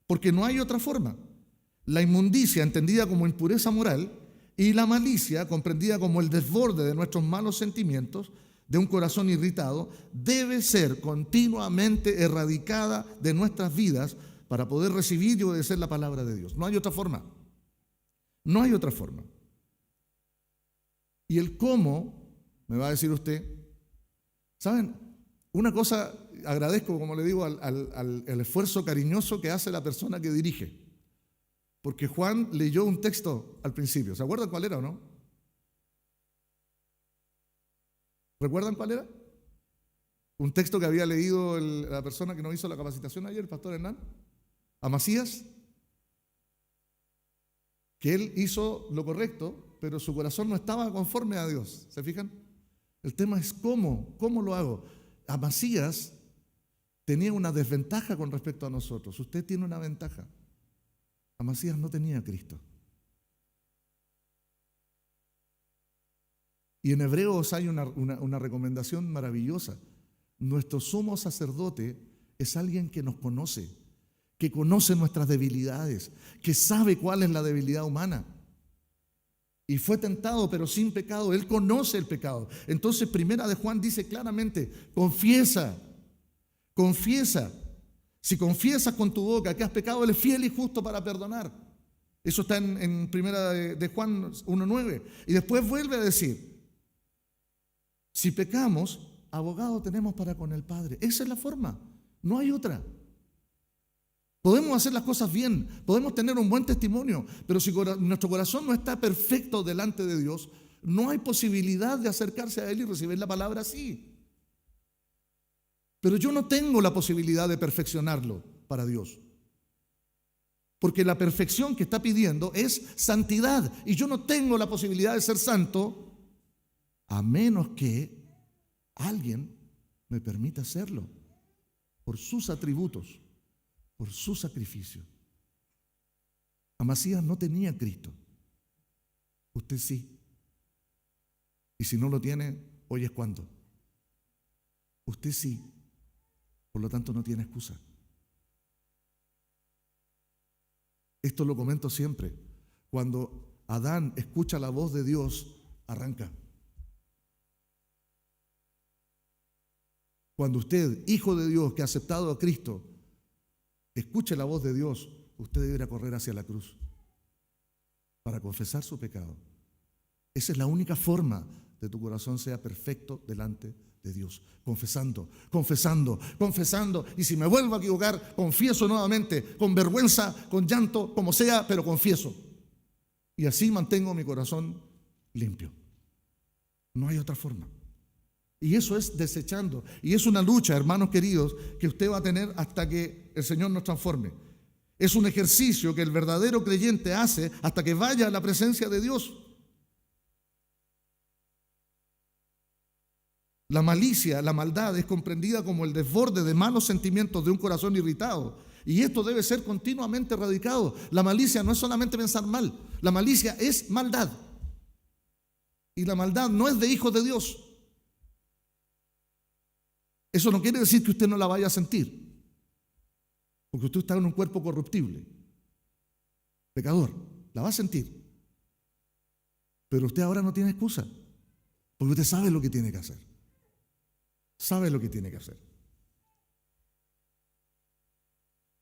porque no hay otra forma. La inmundicia, entendida como impureza moral, y la malicia, comprendida como el desborde de nuestros malos sentimientos, de un corazón irritado, debe ser continuamente erradicada de nuestras vidas para poder recibir y obedecer la palabra de Dios. No hay otra forma. No hay otra forma. Y el cómo, me va a decir usted, ¿saben? Una cosa, agradezco, como le digo, al esfuerzo cariñoso que hace la persona que dirige. Porque Juan leyó un texto al principio. ¿Se acuerdan cuál era o no? ¿Recuerdan cuál era? Un texto que había leído la persona que nos hizo la capacitación ayer, el pastor Hernán, Amasías, que él hizo lo correcto, pero su corazón no estaba conforme a Dios. ¿Se fijan? El tema es cómo lo hago. Amasías tenía una desventaja con respecto a nosotros. Usted tiene una ventaja. Amasías no tenía a Cristo. Y en Hebreos hay una recomendación maravillosa. Nuestro sumo sacerdote es alguien que nos conoce, que conoce nuestras debilidades, que sabe cuál es la debilidad humana. Y fue tentado, pero sin pecado. Él conoce el pecado. Entonces, Primera de Juan dice claramente, confiesa. Si confiesas con tu boca que has pecado, Él es fiel y justo para perdonar. Eso está en Primera de Juan 1:9. Y después vuelve a decir, si pecamos, abogado tenemos para con el Padre. Esa es la forma, no hay otra. Podemos hacer las cosas bien, podemos tener un buen testimonio, pero si nuestro corazón no está perfecto delante de Dios, no hay posibilidad de acercarse a Él y recibir la palabra así. Pero yo no tengo la posibilidad de perfeccionarlo para Dios. Porque la perfección que está pidiendo es santidad. Y yo no tengo la posibilidad de ser santo a menos que alguien me permita hacerlo por sus atributos, por su sacrificio. Amasías no tenía a Cristo. Usted sí. Y si no lo tiene, hoy es cuando. Usted sí. Por lo tanto, no tiene excusa. Esto lo comento siempre. Cuando Adán escucha la voz de Dios, arranca. Cuando usted, hijo de Dios, que ha aceptado a Cristo, escuche la voz de Dios, usted deberá correr hacia la cruz para confesar su pecado. Esa es la única forma de que tu corazón sea perfecto delante de Dios. Confesando, confesando, confesando. Y si me vuelvo a equivocar, confieso nuevamente, con vergüenza, con llanto, como sea, pero confieso. Y así mantengo mi corazón limpio. No hay otra forma. Y eso es desechando. Y es una lucha, hermanos queridos, que usted va a tener hasta que el Señor nos transforme. Es un ejercicio que el verdadero creyente hace hasta que vaya a la presencia de Dios. La malicia, la maldad es comprendida como el desborde de malos sentimientos de un corazón irritado. Y esto debe ser continuamente erradicado. La malicia no es solamente pensar mal. La malicia es maldad. Y la maldad no es de hijos de Dios. Eso no quiere decir que usted no la vaya a sentir, porque usted está en un cuerpo corruptible, pecador, la va a sentir. Pero usted ahora no tiene excusa, porque usted sabe lo que tiene que hacer. Sabe lo que tiene que hacer.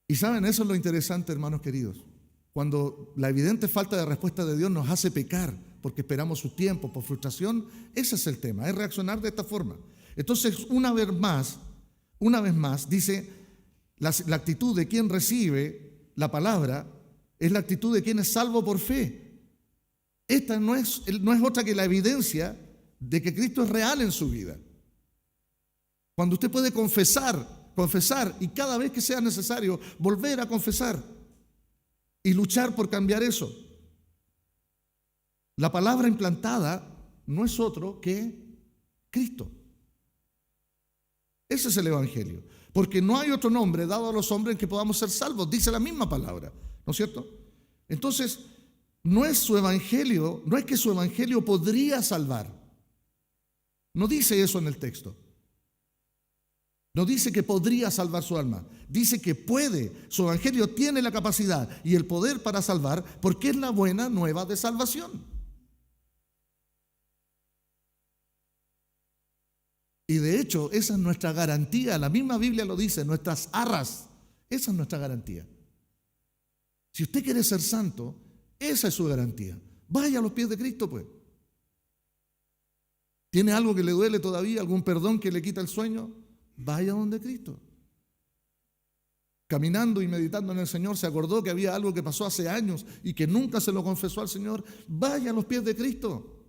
Y saben, eso es lo interesante, hermanos queridos. Cuando la evidente falta de respuesta de Dios nos hace pecar, porque esperamos su tiempo, por frustración, ese es el tema, es reaccionar de esta forma. Entonces, una vez más, dice, la actitud de quien recibe la palabra es la actitud de quien es salvo por fe. Esta no es otra que la evidencia de que Cristo es real en su vida. Cuando usted puede confesar y cada vez que sea necesario volver a confesar y luchar por cambiar eso. La palabra implantada no es otro que Cristo. Ese es el Evangelio. Porque no hay otro nombre dado a los hombres en que podamos ser salvos. Dice la misma palabra, ¿no es cierto? Entonces, no es su Evangelio, no es que su Evangelio podría salvar. No dice eso en el texto. No dice que podría salvar su alma. Dice que puede. Su Evangelio tiene la capacidad y el poder para salvar porque es la buena nueva de salvación. Y de hecho, esa es nuestra garantía. La misma Biblia lo dice, nuestras arras. Esa es nuestra garantía. Si usted quiere ser santo, esa es su garantía. Vaya a los pies de Cristo, pues. ¿Tiene algo que le duele todavía? ¿Algún perdón que le quita el sueño? Vaya donde Cristo. Caminando y meditando en el Señor, se acordó que había algo que pasó hace años y que nunca se lo confesó al Señor. Vaya a los pies de Cristo.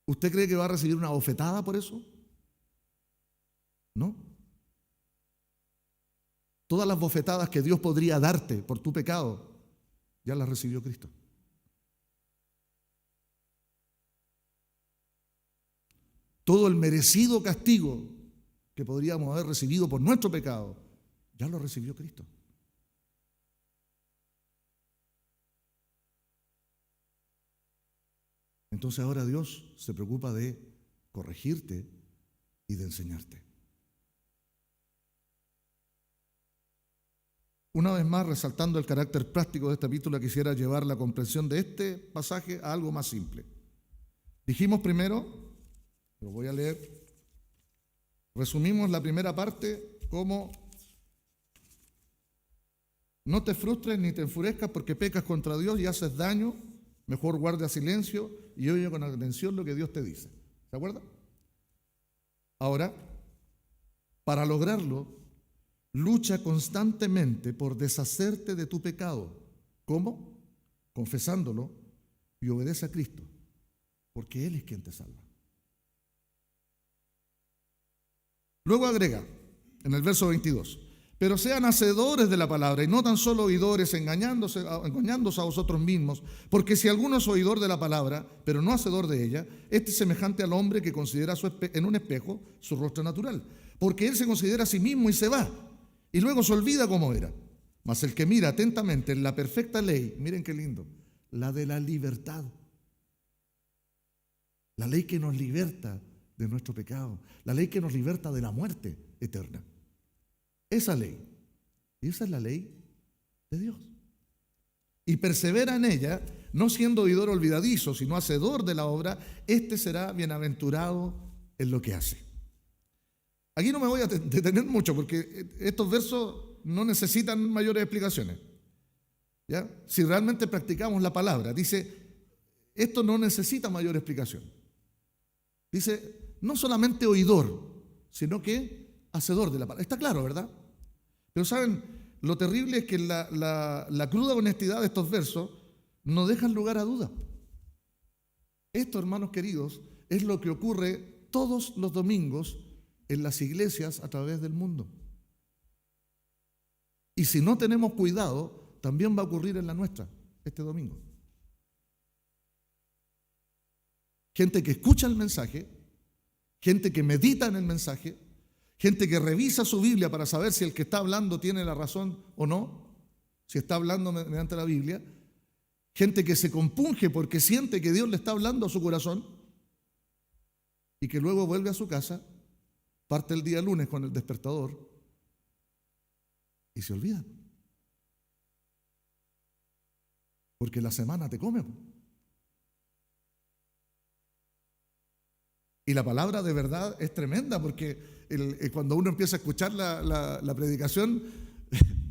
¿Usted cree que va a recibir una bofetada por eso? No. Todas las bofetadas que Dios podría darte por tu pecado, ya las recibió Cristo. Todo el merecido castigo que podríamos haber recibido por nuestro pecado, ya lo recibió Cristo. Entonces ahora Dios se preocupa de corregirte y de enseñarte. Una vez más, resaltando el carácter práctico de esta epístola, quisiera llevar la comprensión de este pasaje a algo más simple. Dijimos primero, lo voy a leer, resumimos la primera parte como: no te frustres ni te enfurezcas porque pecas contra Dios y haces daño, mejor guarda silencio y oye con atención lo que Dios te dice. ¿Se acuerda? Ahora, para lograrlo, lucha constantemente por deshacerte de tu pecado. ¿Cómo? Confesándolo y obedece a Cristo, porque Él es quien te salva. Luego agrega, en el verso 22, pero sean hacedores de la palabra y no tan solo oidores, engañándose a vosotros mismos, porque si alguno es oidor de la palabra, pero no hacedor de ella, este es semejante al hombre que considera en un espejo su rostro natural, porque él se considera a sí mismo y se va, y luego se olvida cómo era. Mas el que mira atentamente en la perfecta ley, miren qué lindo, la de la libertad, la ley que nos liberta de nuestro pecado, la ley que nos liberta de la muerte eterna. esa ley. Y esa es la ley de Dios. Y persevera en ella, no siendo oidor olvidadizo, sino hacedor de la obra, este será bienaventurado en lo que hace. Aquí no me voy a detener mucho porque estos versos no necesitan mayores explicaciones. ¿Ya? Si realmente practicamos la palabra, dice, esto no necesita mayor explicación. Dice, no solamente oidor, sino que hacedor de la palabra. Está claro, ¿verdad? Pero ¿saben? Lo terrible es que la cruda honestidad de estos versos no dejan lugar a duda. Esto, hermanos queridos, es lo que ocurre todos los domingos en las iglesias a través del mundo. Y si no tenemos cuidado, también va a ocurrir en la nuestra este domingo. Gente que escucha el mensaje, gente que medita en el mensaje, gente que revisa su Biblia para saber si el que está hablando tiene la razón o no, si está hablando mediante la Biblia, gente que se compunge porque siente que Dios le está hablando a su corazón y que luego vuelve a su casa, parte el día lunes con el despertador y se olvida. Porque la semana te come. Y la palabra de verdad es tremenda porque cuando uno empieza a escuchar la predicación,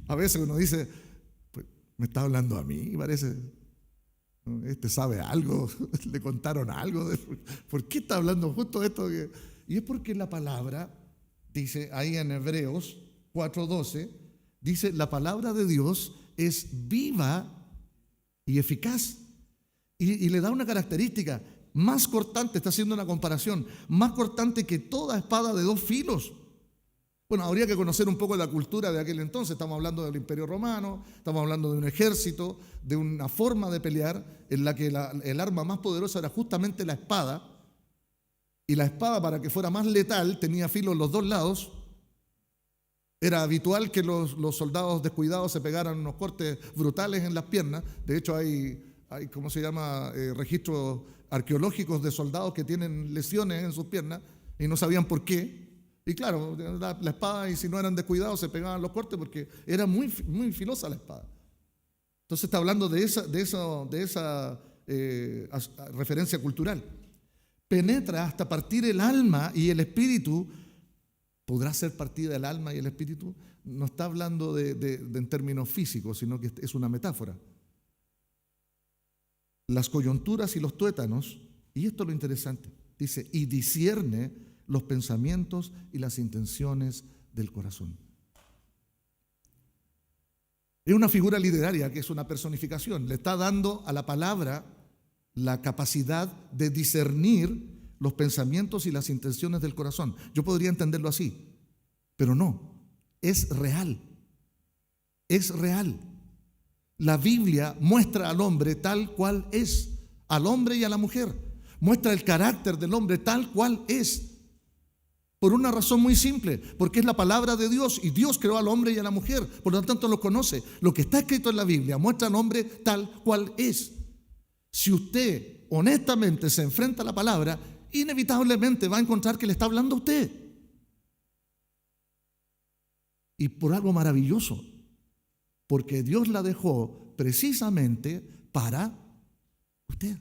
a veces uno dice, pues, me está hablando a mí, parece, este sabe algo, le contaron algo, ¿por qué está hablando justo esto? Y es porque la palabra, dice ahí en Hebreos 4:12, dice, la palabra de Dios es viva y eficaz. Y le da una característica, más cortante, está haciendo una comparación, más cortante que toda espada de dos filos. Bueno, habría que conocer un poco la cultura de aquel entonces. Estamos hablando del Imperio Romano, estamos hablando de un ejército, de una forma de pelear en la que el arma más poderosa era justamente la espada. Y la espada, para que fuera más letal, tenía filo en los dos lados. Era habitual que los soldados descuidados se pegaran unos cortes brutales en las piernas. De hecho, hay ¿cómo se llama? Registros arqueológicos de soldados que tienen lesiones en sus piernas y no sabían por qué. Y claro, la espada, y si no eran descuidados, se pegaban los cortes porque era muy, muy filosa la espada. Entonces está hablando de esa referencia cultural. Penetra hasta partir el alma y el espíritu. ¿Podrá ser partida el alma y el espíritu? No está hablando en términos físicos, sino que es una metáfora. Las coyunturas y los tuétanos, y esto es lo interesante, dice, y discierne los pensamientos y las intenciones del corazón. Es una figura literaria que es una personificación, le está dando a la palabra la capacidad de discernir los pensamientos y las intenciones del corazón. Yo podría entenderlo así, pero no, es real, es real. La Biblia muestra al hombre tal cual es, al hombre y a la mujer. Muestra el carácter del hombre tal cual es. Por una razón muy simple, porque es la palabra de Dios y Dios creó al hombre y a la mujer, por lo tanto lo conoce. Lo que está escrito en la Biblia muestra al hombre tal cual es. Si usted honestamente se enfrenta a la palabra, inevitablemente va a encontrar que le está hablando a usted. Y por algo maravilloso. Porque Dios la dejó precisamente para usted.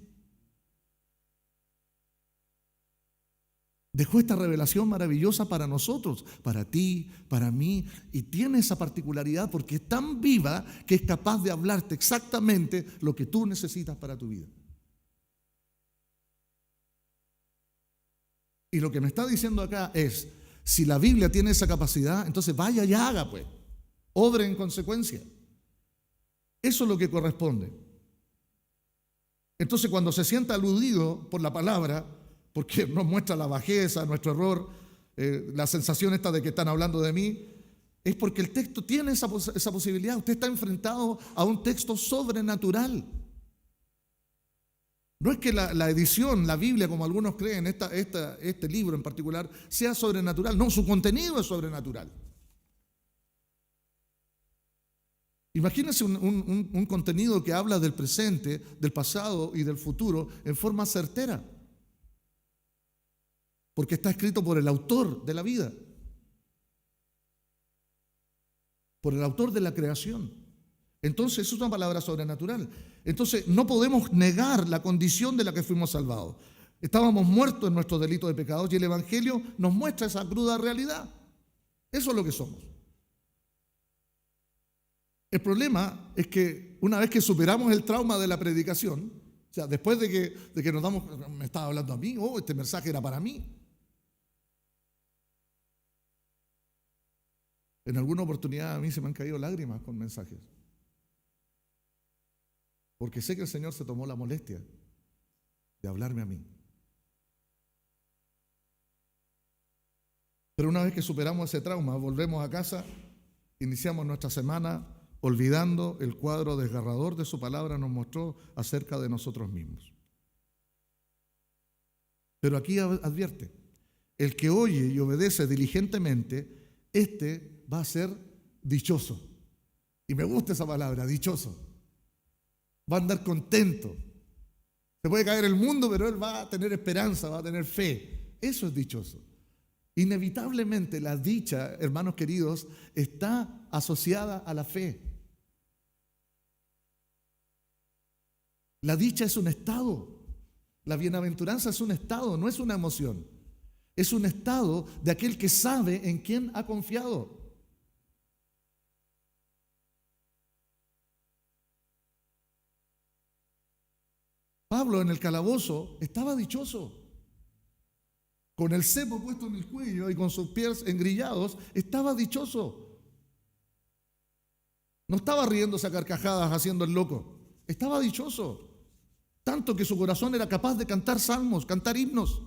Dejó esta revelación maravillosa para nosotros, para ti, para mí, y tiene esa particularidad porque es tan viva que es capaz de hablarte exactamente lo que tú necesitas para tu vida. Y lo que me está diciendo acá es, si la Biblia tiene esa capacidad, entonces vaya y haga, pues. Obre en consecuencia. Eso es lo que corresponde. Entonces, cuando se sienta aludido por la palabra, porque nos muestra la bajeza, nuestro error, la sensación esta de que están hablando de mí, es porque el texto tiene esa posibilidad. Usted está enfrentado a un texto sobrenatural. No es que la edición, la Biblia, como algunos creen, este libro en particular, sea sobrenatural. No, su contenido es sobrenatural. Imagínense un contenido que habla del presente, del pasado y del futuro en forma certera. Porque está escrito por el autor de la vida. por el autor de la creación. Entonces es una palabra sobrenatural. Entonces no podemos negar la condición de la que fuimos salvados. Estábamos muertos en nuestros delitos de pecados y el Evangelio nos muestra esa cruda realidad. Eso es lo que somos. El problema es que una vez que superamos el trauma de la predicación, o sea, después de que nos damos, me estaba hablando a mí, este mensaje era para mí. En alguna oportunidad a mí se me han caído lágrimas con mensajes. Porque sé que el Señor se tomó la molestia de hablarme a mí. Pero una vez que superamos ese trauma, volvemos a casa, iniciamos nuestra semana olvidando el cuadro desgarrador de su palabra nos mostró acerca de nosotros mismos. Pero aquí advierte, el que oye y obedece diligentemente, este va a ser dichoso. Y me gusta esa palabra, dichoso. Va a andar contento. Se puede caer el mundo, pero él va a tener esperanza, va a tener fe. Eso es dichoso. Inevitablemente la dicha, hermanos queridos, está asociada a la fe. La dicha es un estado. La bienaventuranza es un estado, no es una emoción. Es un estado de aquel que sabe en quién ha confiado. Pablo en el calabozo estaba dichoso. Con el cepo puesto en el cuello y con sus pies engrillados, estaba dichoso. No estaba riéndose a carcajadas haciendo el loco. Estaba dichoso. Tanto que su corazón era capaz de cantar salmos, cantar himnos.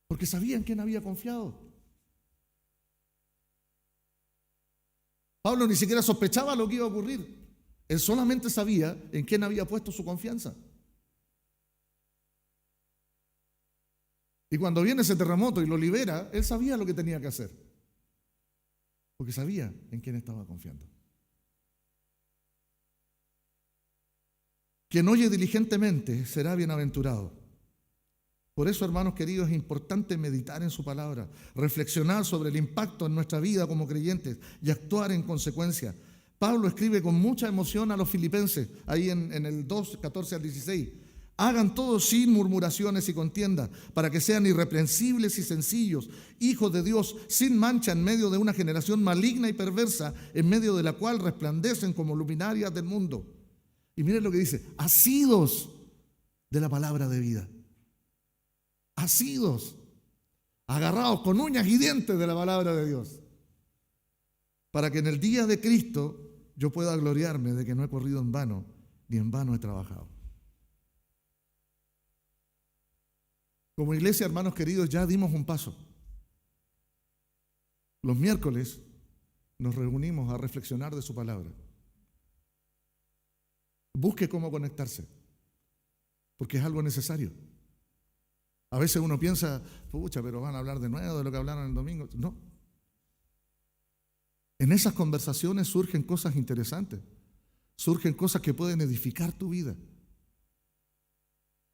Porque sabía en quién había confiado. Pablo ni siquiera sospechaba lo que iba a ocurrir. Él solamente sabía en quién había puesto su confianza. Y cuando viene ese terremoto y lo libera, él sabía lo que tenía que hacer. Porque sabía en quién estaba confiando. Quien oye diligentemente será bienaventurado. Por eso, hermanos queridos, es importante meditar en su palabra, reflexionar sobre el impacto en nuestra vida como creyentes y actuar en consecuencia. Pablo escribe con mucha emoción a los filipenses, ahí en el 2, 14 al 16. Hagan todo sin murmuraciones y contiendas, para que sean irreprensibles y sencillos, hijos de Dios, sin mancha en medio de una generación maligna y perversa, en medio de la cual resplandecen como luminarias del mundo. Y miren lo que dice, asidos de la palabra de vida. Asidos, agarrados con uñas y dientes de la palabra de Dios. Para que en el día de Cristo yo pueda gloriarme de que no he corrido en vano, ni en vano he trabajado. Como iglesia, hermanos queridos, ya dimos un paso. Los miércoles nos reunimos a reflexionar de su palabra. Busque cómo conectarse, porque es algo necesario. A veces uno piensa, pucha, pero van a hablar de nuevo de lo que hablaron el domingo. No. En esas conversaciones surgen cosas interesantes, surgen cosas que pueden edificar tu vida.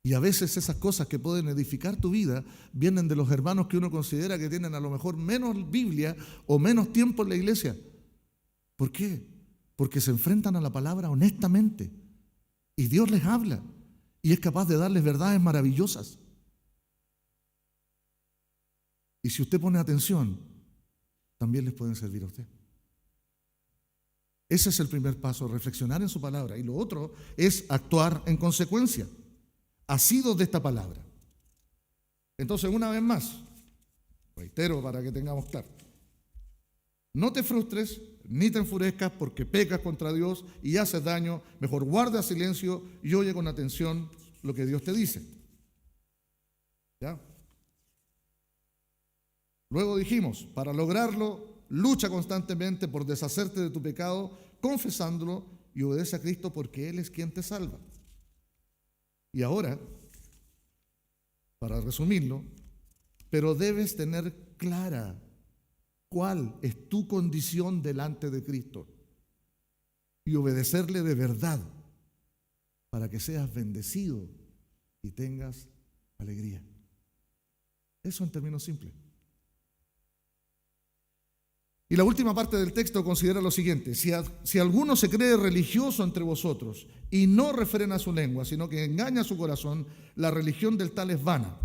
Y a veces esas cosas que pueden edificar tu vida vienen de los hermanos que uno considera que tienen a lo mejor menos Biblia o menos tiempo en la iglesia. ¿Por qué? Porque se enfrentan a la palabra honestamente y Dios les habla y es capaz de darles verdades maravillosas. Y si usted pone atención, también les pueden servir a usted. Ese es el primer paso, reflexionar en su palabra. Y lo otro es actuar en consecuencia, asidos de esta palabra. Entonces, una vez más, reitero para que tengamos claro, no te frustres ni te enfurezcas porque pecas contra Dios y haces daño. Mejor guarda silencio y oye con atención lo que Dios te dice. ¿Ya? Luego dijimos, para lograrlo, lucha constantemente por deshacerte de tu pecado, confesándolo y obedece a Cristo porque Él es quien te salva. Y ahora, para resumirlo, pero debes tener clara cuál es tu condición delante de Cristo y obedecerle de verdad para que seas bendecido y tengas alegría. Eso en términos simples. Y la última parte del texto considera lo siguiente: si alguno se cree religioso entre vosotros y no refrena su lengua, sino que engaña su corazón, la religión del tal es vana.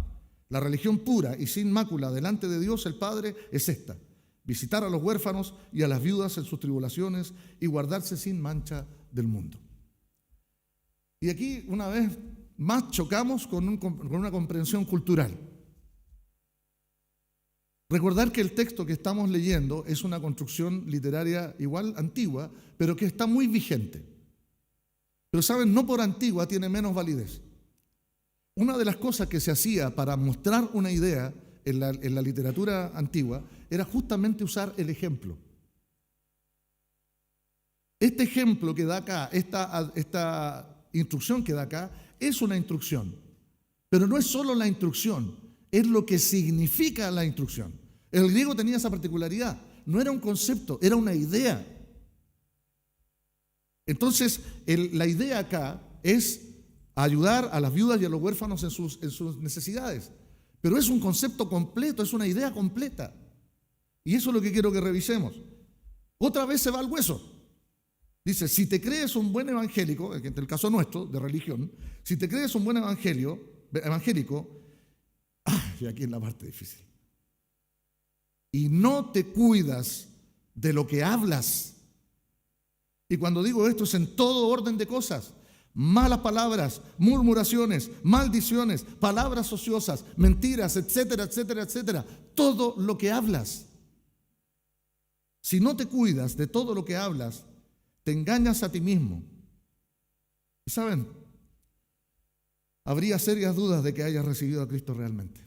La religión pura y sin mácula delante de Dios el Padre es esta: visitar a los huérfanos y a las viudas en sus tribulaciones y guardarse sin mancha del mundo. Y aquí una vez más chocamos con una comprensión cultural. Recordar que el texto que estamos leyendo es una construcción literaria igual antigua, pero que está muy vigente. Pero saben, no por antigua tiene menos validez. Una de las cosas que se hacía para mostrar una idea en la literatura antigua era justamente usar el ejemplo. Este ejemplo que da acá, esta instrucción que da acá, es una instrucción. Pero no es solo la instrucción, es lo que significa la instrucción. El griego tenía esa particularidad. No era un concepto, era una idea. Entonces, la idea acá es ayudar a las viudas y a los huérfanos en sus necesidades. Pero es un concepto completo, es una idea completa. Y eso es lo que quiero que revisemos. Otra vez se va al hueso. Dice, si te crees un buen evangélico, en el caso nuestro, de religión, si te crees un buen evangélico, y aquí es la parte difícil, y no te cuidas de lo que hablas. Y cuando digo esto es en todo orden de cosas: malas palabras, murmuraciones, maldiciones, palabras ociosas, mentiras, etcétera, etcétera, etcétera. Todo lo que hablas. Si no te cuidas de todo lo que hablas, te engañas a ti mismo. Y saben, habría serias dudas de que hayas recibido a Cristo realmente.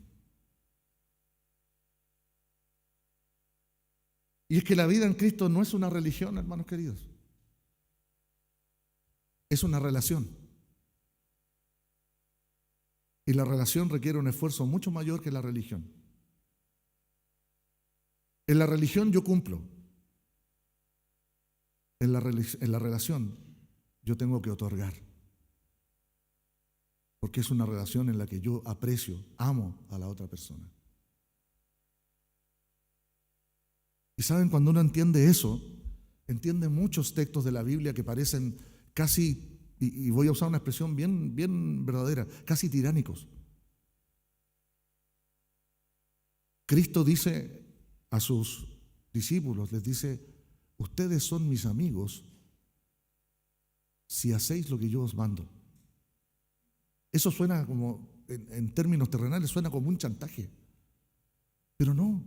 Y es que la vida en Cristo no es una religión, hermanos queridos. Es una relación. Y la relación requiere un esfuerzo mucho mayor que la religión. En la religión yo cumplo. En la relación yo tengo que otorgar. Porque es una relación en la que yo aprecio, amo a la otra persona. Y saben, cuando uno entiende eso, entiende muchos textos de la Biblia que parecen casi, y voy a usar una expresión bien verdadera, casi tiránicos. Cristo dice a sus discípulos, les dice: ustedes son mis amigos si hacéis lo que yo os mando. Eso suena como, en términos terrenales, suena como un chantaje. Pero no,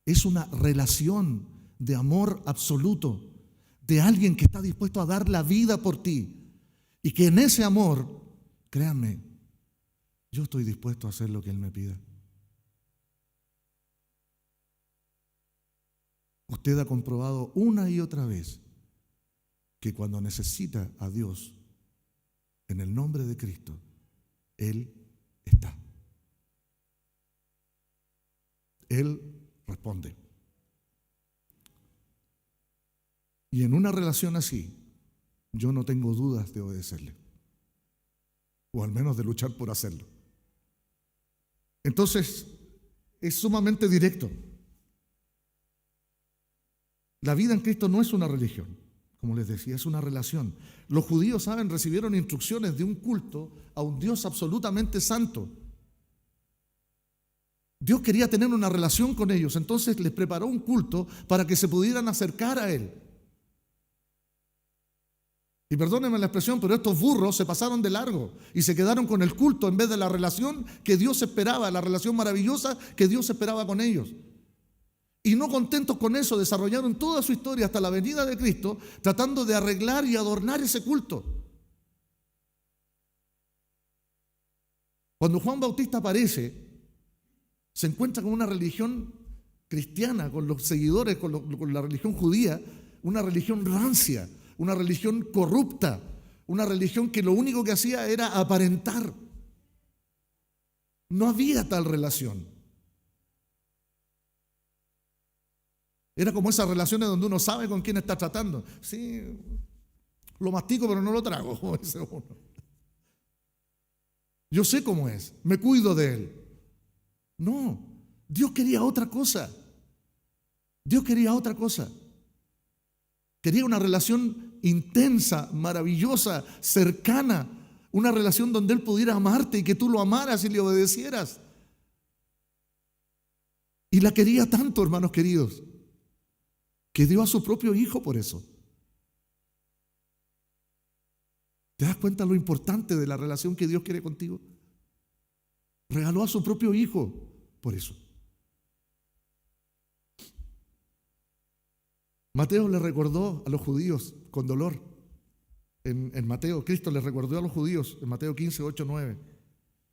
es una relación de amor absoluto, de alguien que está dispuesto a dar la vida por ti. Y que en ese amor, créanme, yo estoy dispuesto a hacer lo que Él me pida. Usted ha comprobado una y otra vez que cuando necesita a Dios, en el nombre de Cristo, Él está. Él responde. Y en una relación así, yo no tengo dudas de obedecerle, o al menos de luchar por hacerlo. Entonces, es sumamente directo. La vida en Cristo no es una religión, como les decía, es una relación. Los judíos, ¿saben?, recibieron instrucciones de un culto a un Dios absolutamente santo. Dios quería tener una relación con ellos, entonces les preparó un culto para que se pudieran acercar a Él. Y perdónenme la expresión, pero estos burros se pasaron de largo y se quedaron con el culto en vez de la relación que Dios esperaba, la relación maravillosa que Dios esperaba con ellos. Y no contentos con eso, desarrollaron toda su historia hasta la venida de Cristo, tratando de arreglar y adornar ese culto. Cuando Juan Bautista aparece, se encuentra con una religión cristiana, con los seguidores, con la religión judía, una religión rancia, una religión corrupta, una religión que lo único que hacía era aparentar. No había tal relación. Era como esas relaciones donde uno sabe con quién está tratando. Sí, lo mastico pero no lo trago, como dice uno. Yo sé cómo es, me cuido de él. No, Dios quería otra cosa. Dios quería otra cosa. Quería una relación intensa, maravillosa, cercana, una relación donde Él pudiera amarte y que tú lo amaras y le obedecieras. Y la quería tanto, hermanos queridos, que dio a su propio hijo por eso. ¿Te das cuenta lo importante de la relación que Dios quiere contigo? Regaló a su propio hijo por eso. Mateo le recordó a los judíos con dolor. En Mateo, Cristo les recordó a los judíos, en Mateo 15, 8, 9.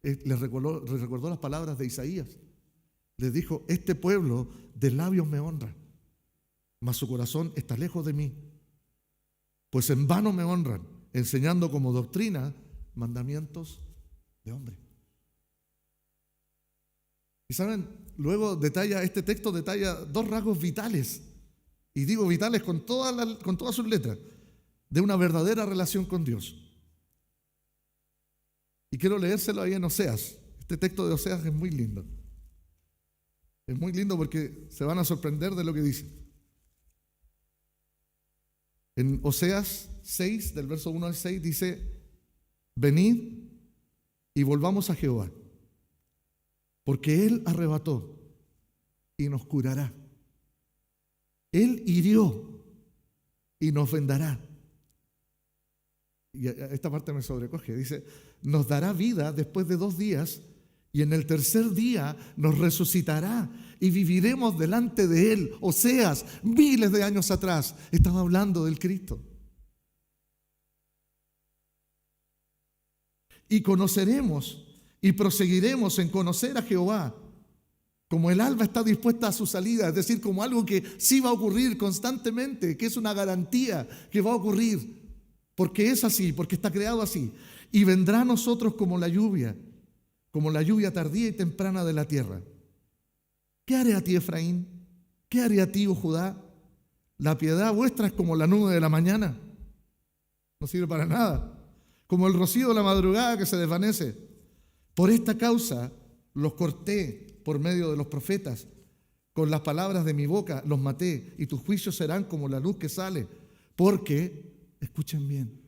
Les recordó las palabras de Isaías. Les dijo: este pueblo de labios me honra, mas su corazón está lejos de mí. Pues en vano me honran, enseñando como doctrina mandamientos de hombre. Y saben, luego este texto detalla dos rasgos vitales, y digo vitales con todas sus letras, de una verdadera relación con Dios. Y quiero leérselo ahí en Oseas. Este texto de Oseas es muy lindo. Es muy lindo porque se van a sorprender de lo que dice. En Oseas 6, del verso 1 al 6, dice: venid y volvamos a Jehová, porque Él arrebató y nos curará. Él hirió y nos vendará. Y esta parte me sobrecoge. Dice: nos dará vida después de 2 días, y en el tercer día nos resucitará y viviremos delante de Él. Oseas, miles de años atrás, estaba hablando del Cristo. Y conoceremos y proseguiremos en conocer a Jehová, como el alba está dispuesta a su salida, es decir, como algo que sí va a ocurrir constantemente, que es una garantía que va a ocurrir, porque es así, porque está creado así. Y vendrá a nosotros como la lluvia tardía y temprana de la tierra. ¿Qué haré a ti, Efraín? ¿Qué haré a ti, oh Judá? La piedad vuestra es como la nube de la mañana. No sirve para nada. Como el rocío de la madrugada que se desvanece. Por esta causa los corté por medio de los profetas. Con las palabras de mi boca los maté, y tus juicios serán como la luz que sale. Porque, escuchen bien,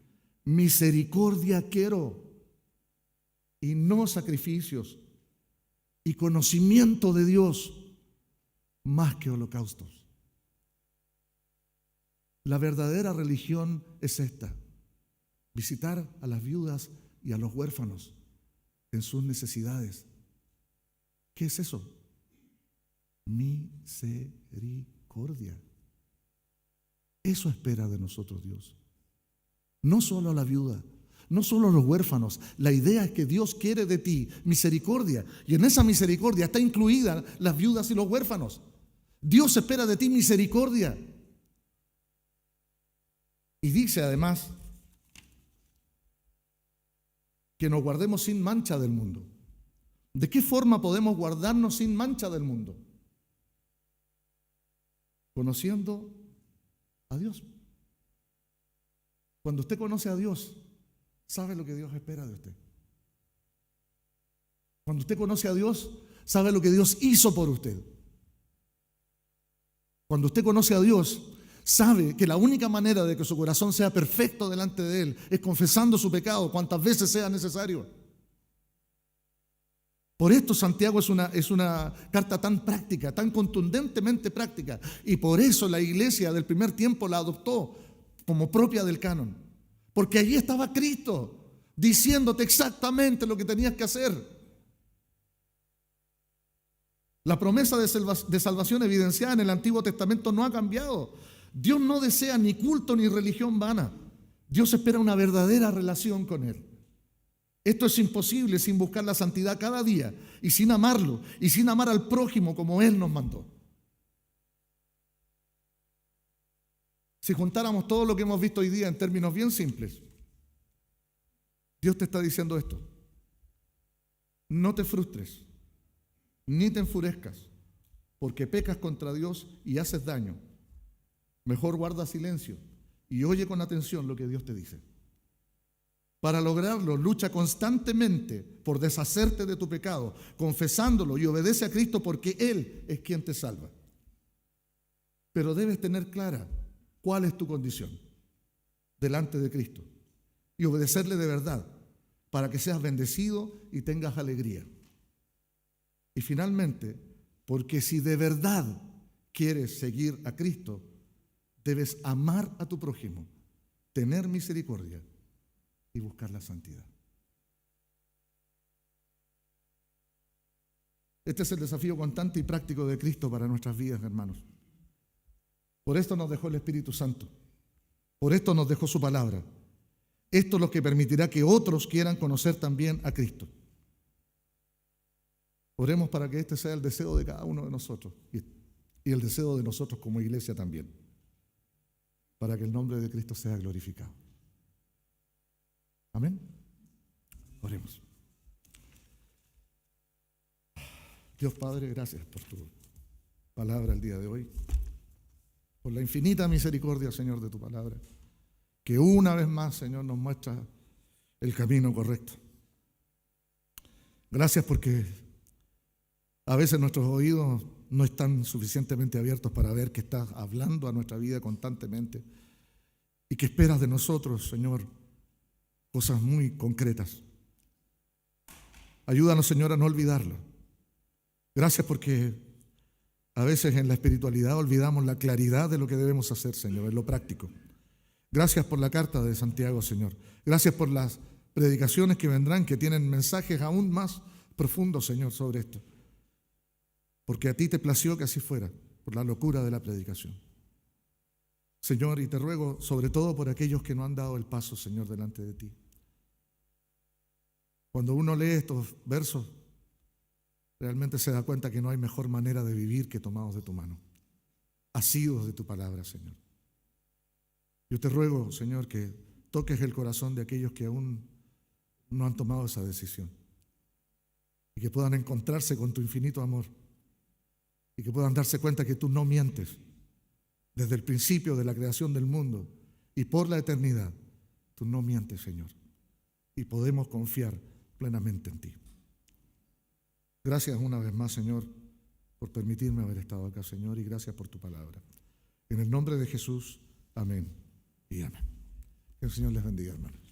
misericordia quiero y no sacrificios, y conocimiento de Dios más que holocaustos. La verdadera religión es esta: visitar a las viudas y a los huérfanos en sus necesidades. ¿Qué es eso? Misericordia. Eso espera de nosotros Dios. No solo a la viuda, no solo a los huérfanos. La idea es que Dios quiere de ti misericordia, y en esa misericordia está incluida las viudas y los huérfanos. Dios espera de ti misericordia. Y dice además que nos guardemos sin mancha del mundo. ¿De qué forma podemos guardarnos sin mancha del mundo? Conociendo a Dios. Cuando usted conoce a Dios, sabe lo que Dios espera de usted. Cuando usted conoce a Dios, sabe lo que Dios hizo por usted. Cuando usted conoce a Dios, sabe que la única manera de que su corazón sea perfecto delante de Él es confesando su pecado cuantas veces sea necesario. Por esto Santiago es una carta tan práctica, tan contundentemente práctica, y por eso la iglesia del primer tiempo la adoptó como propia del canon, porque allí estaba Cristo diciéndote exactamente lo que tenías que hacer. La promesa de salvación evidenciada en el Antiguo Testamento no ha cambiado. Dios no desea ni culto ni religión vana. Dios espera una verdadera relación con Él. Esto es imposible sin buscar la santidad cada día y sin amarlo y sin amar al prójimo como Él nos mandó. Si juntáramos todo lo que hemos visto hoy día en términos bien simples, Dios te está diciendo esto: no te frustres, ni te enfurezcas, porque pecas contra Dios y haces daño. Mejor guarda silencio y oye con atención lo que Dios te dice. Para lograrlo, lucha constantemente por deshacerte de tu pecado, confesándolo, y obedece a Cristo, porque Él es quien te salva. pero debes tener clara cuál es tu condición delante de Cristo y obedecerle de verdad para que seas bendecido y tengas alegría. Y finalmente, porque si de verdad quieres seguir a Cristo, debes amar a tu prójimo, tener misericordia y buscar la santidad. Este es el desafío constante y práctico de Cristo para nuestras vidas, hermanos. Por esto nos dejó el Espíritu Santo. Por esto nos dejó su palabra. Esto es lo que permitirá que otros quieran conocer también a Cristo. Oremos para que este sea el deseo de cada uno de nosotros y el deseo de nosotros como iglesia también, para que el nombre de Cristo sea glorificado. Amén. Oremos. Dios Padre, gracias por tu palabra el día de hoy, por la infinita misericordia, Señor, de tu palabra, que una vez más, Señor, nos muestra el camino correcto. Gracias porque a veces nuestros oídos no están suficientemente abiertos para ver que estás hablando a nuestra vida constantemente y que esperas de nosotros, Señor, cosas muy concretas. Ayúdanos, Señor, a no olvidarlo. Gracias porque a veces en la espiritualidad olvidamos la claridad de lo que debemos hacer, Señor, en lo práctico. Gracias por la carta de Santiago, Señor. Gracias por las predicaciones que vendrán, que tienen mensajes aún más profundos, Señor, sobre esto. Porque a ti te plació que así fuera, por la locura de la predicación. Señor, y te ruego sobre todo por aquellos que no han dado el paso, Señor, delante de ti. Cuando uno lee estos versos, realmente se da cuenta que no hay mejor manera de vivir que tomados de tu mano, asidos de tu palabra, Señor. Yo te ruego, Señor, que toques el corazón de aquellos que aún no han tomado esa decisión y que puedan encontrarse con tu infinito amor y que puedan darse cuenta que tú no mientes. Desde el principio de la creación del mundo y por la eternidad, tú no mientes, Señor, y podemos confiar plenamente en ti. Gracias una vez más, Señor, por permitirme haber estado acá, Señor, y gracias por tu palabra. En el nombre de Jesús, amén y amén. Que el Señor les bendiga, hermano.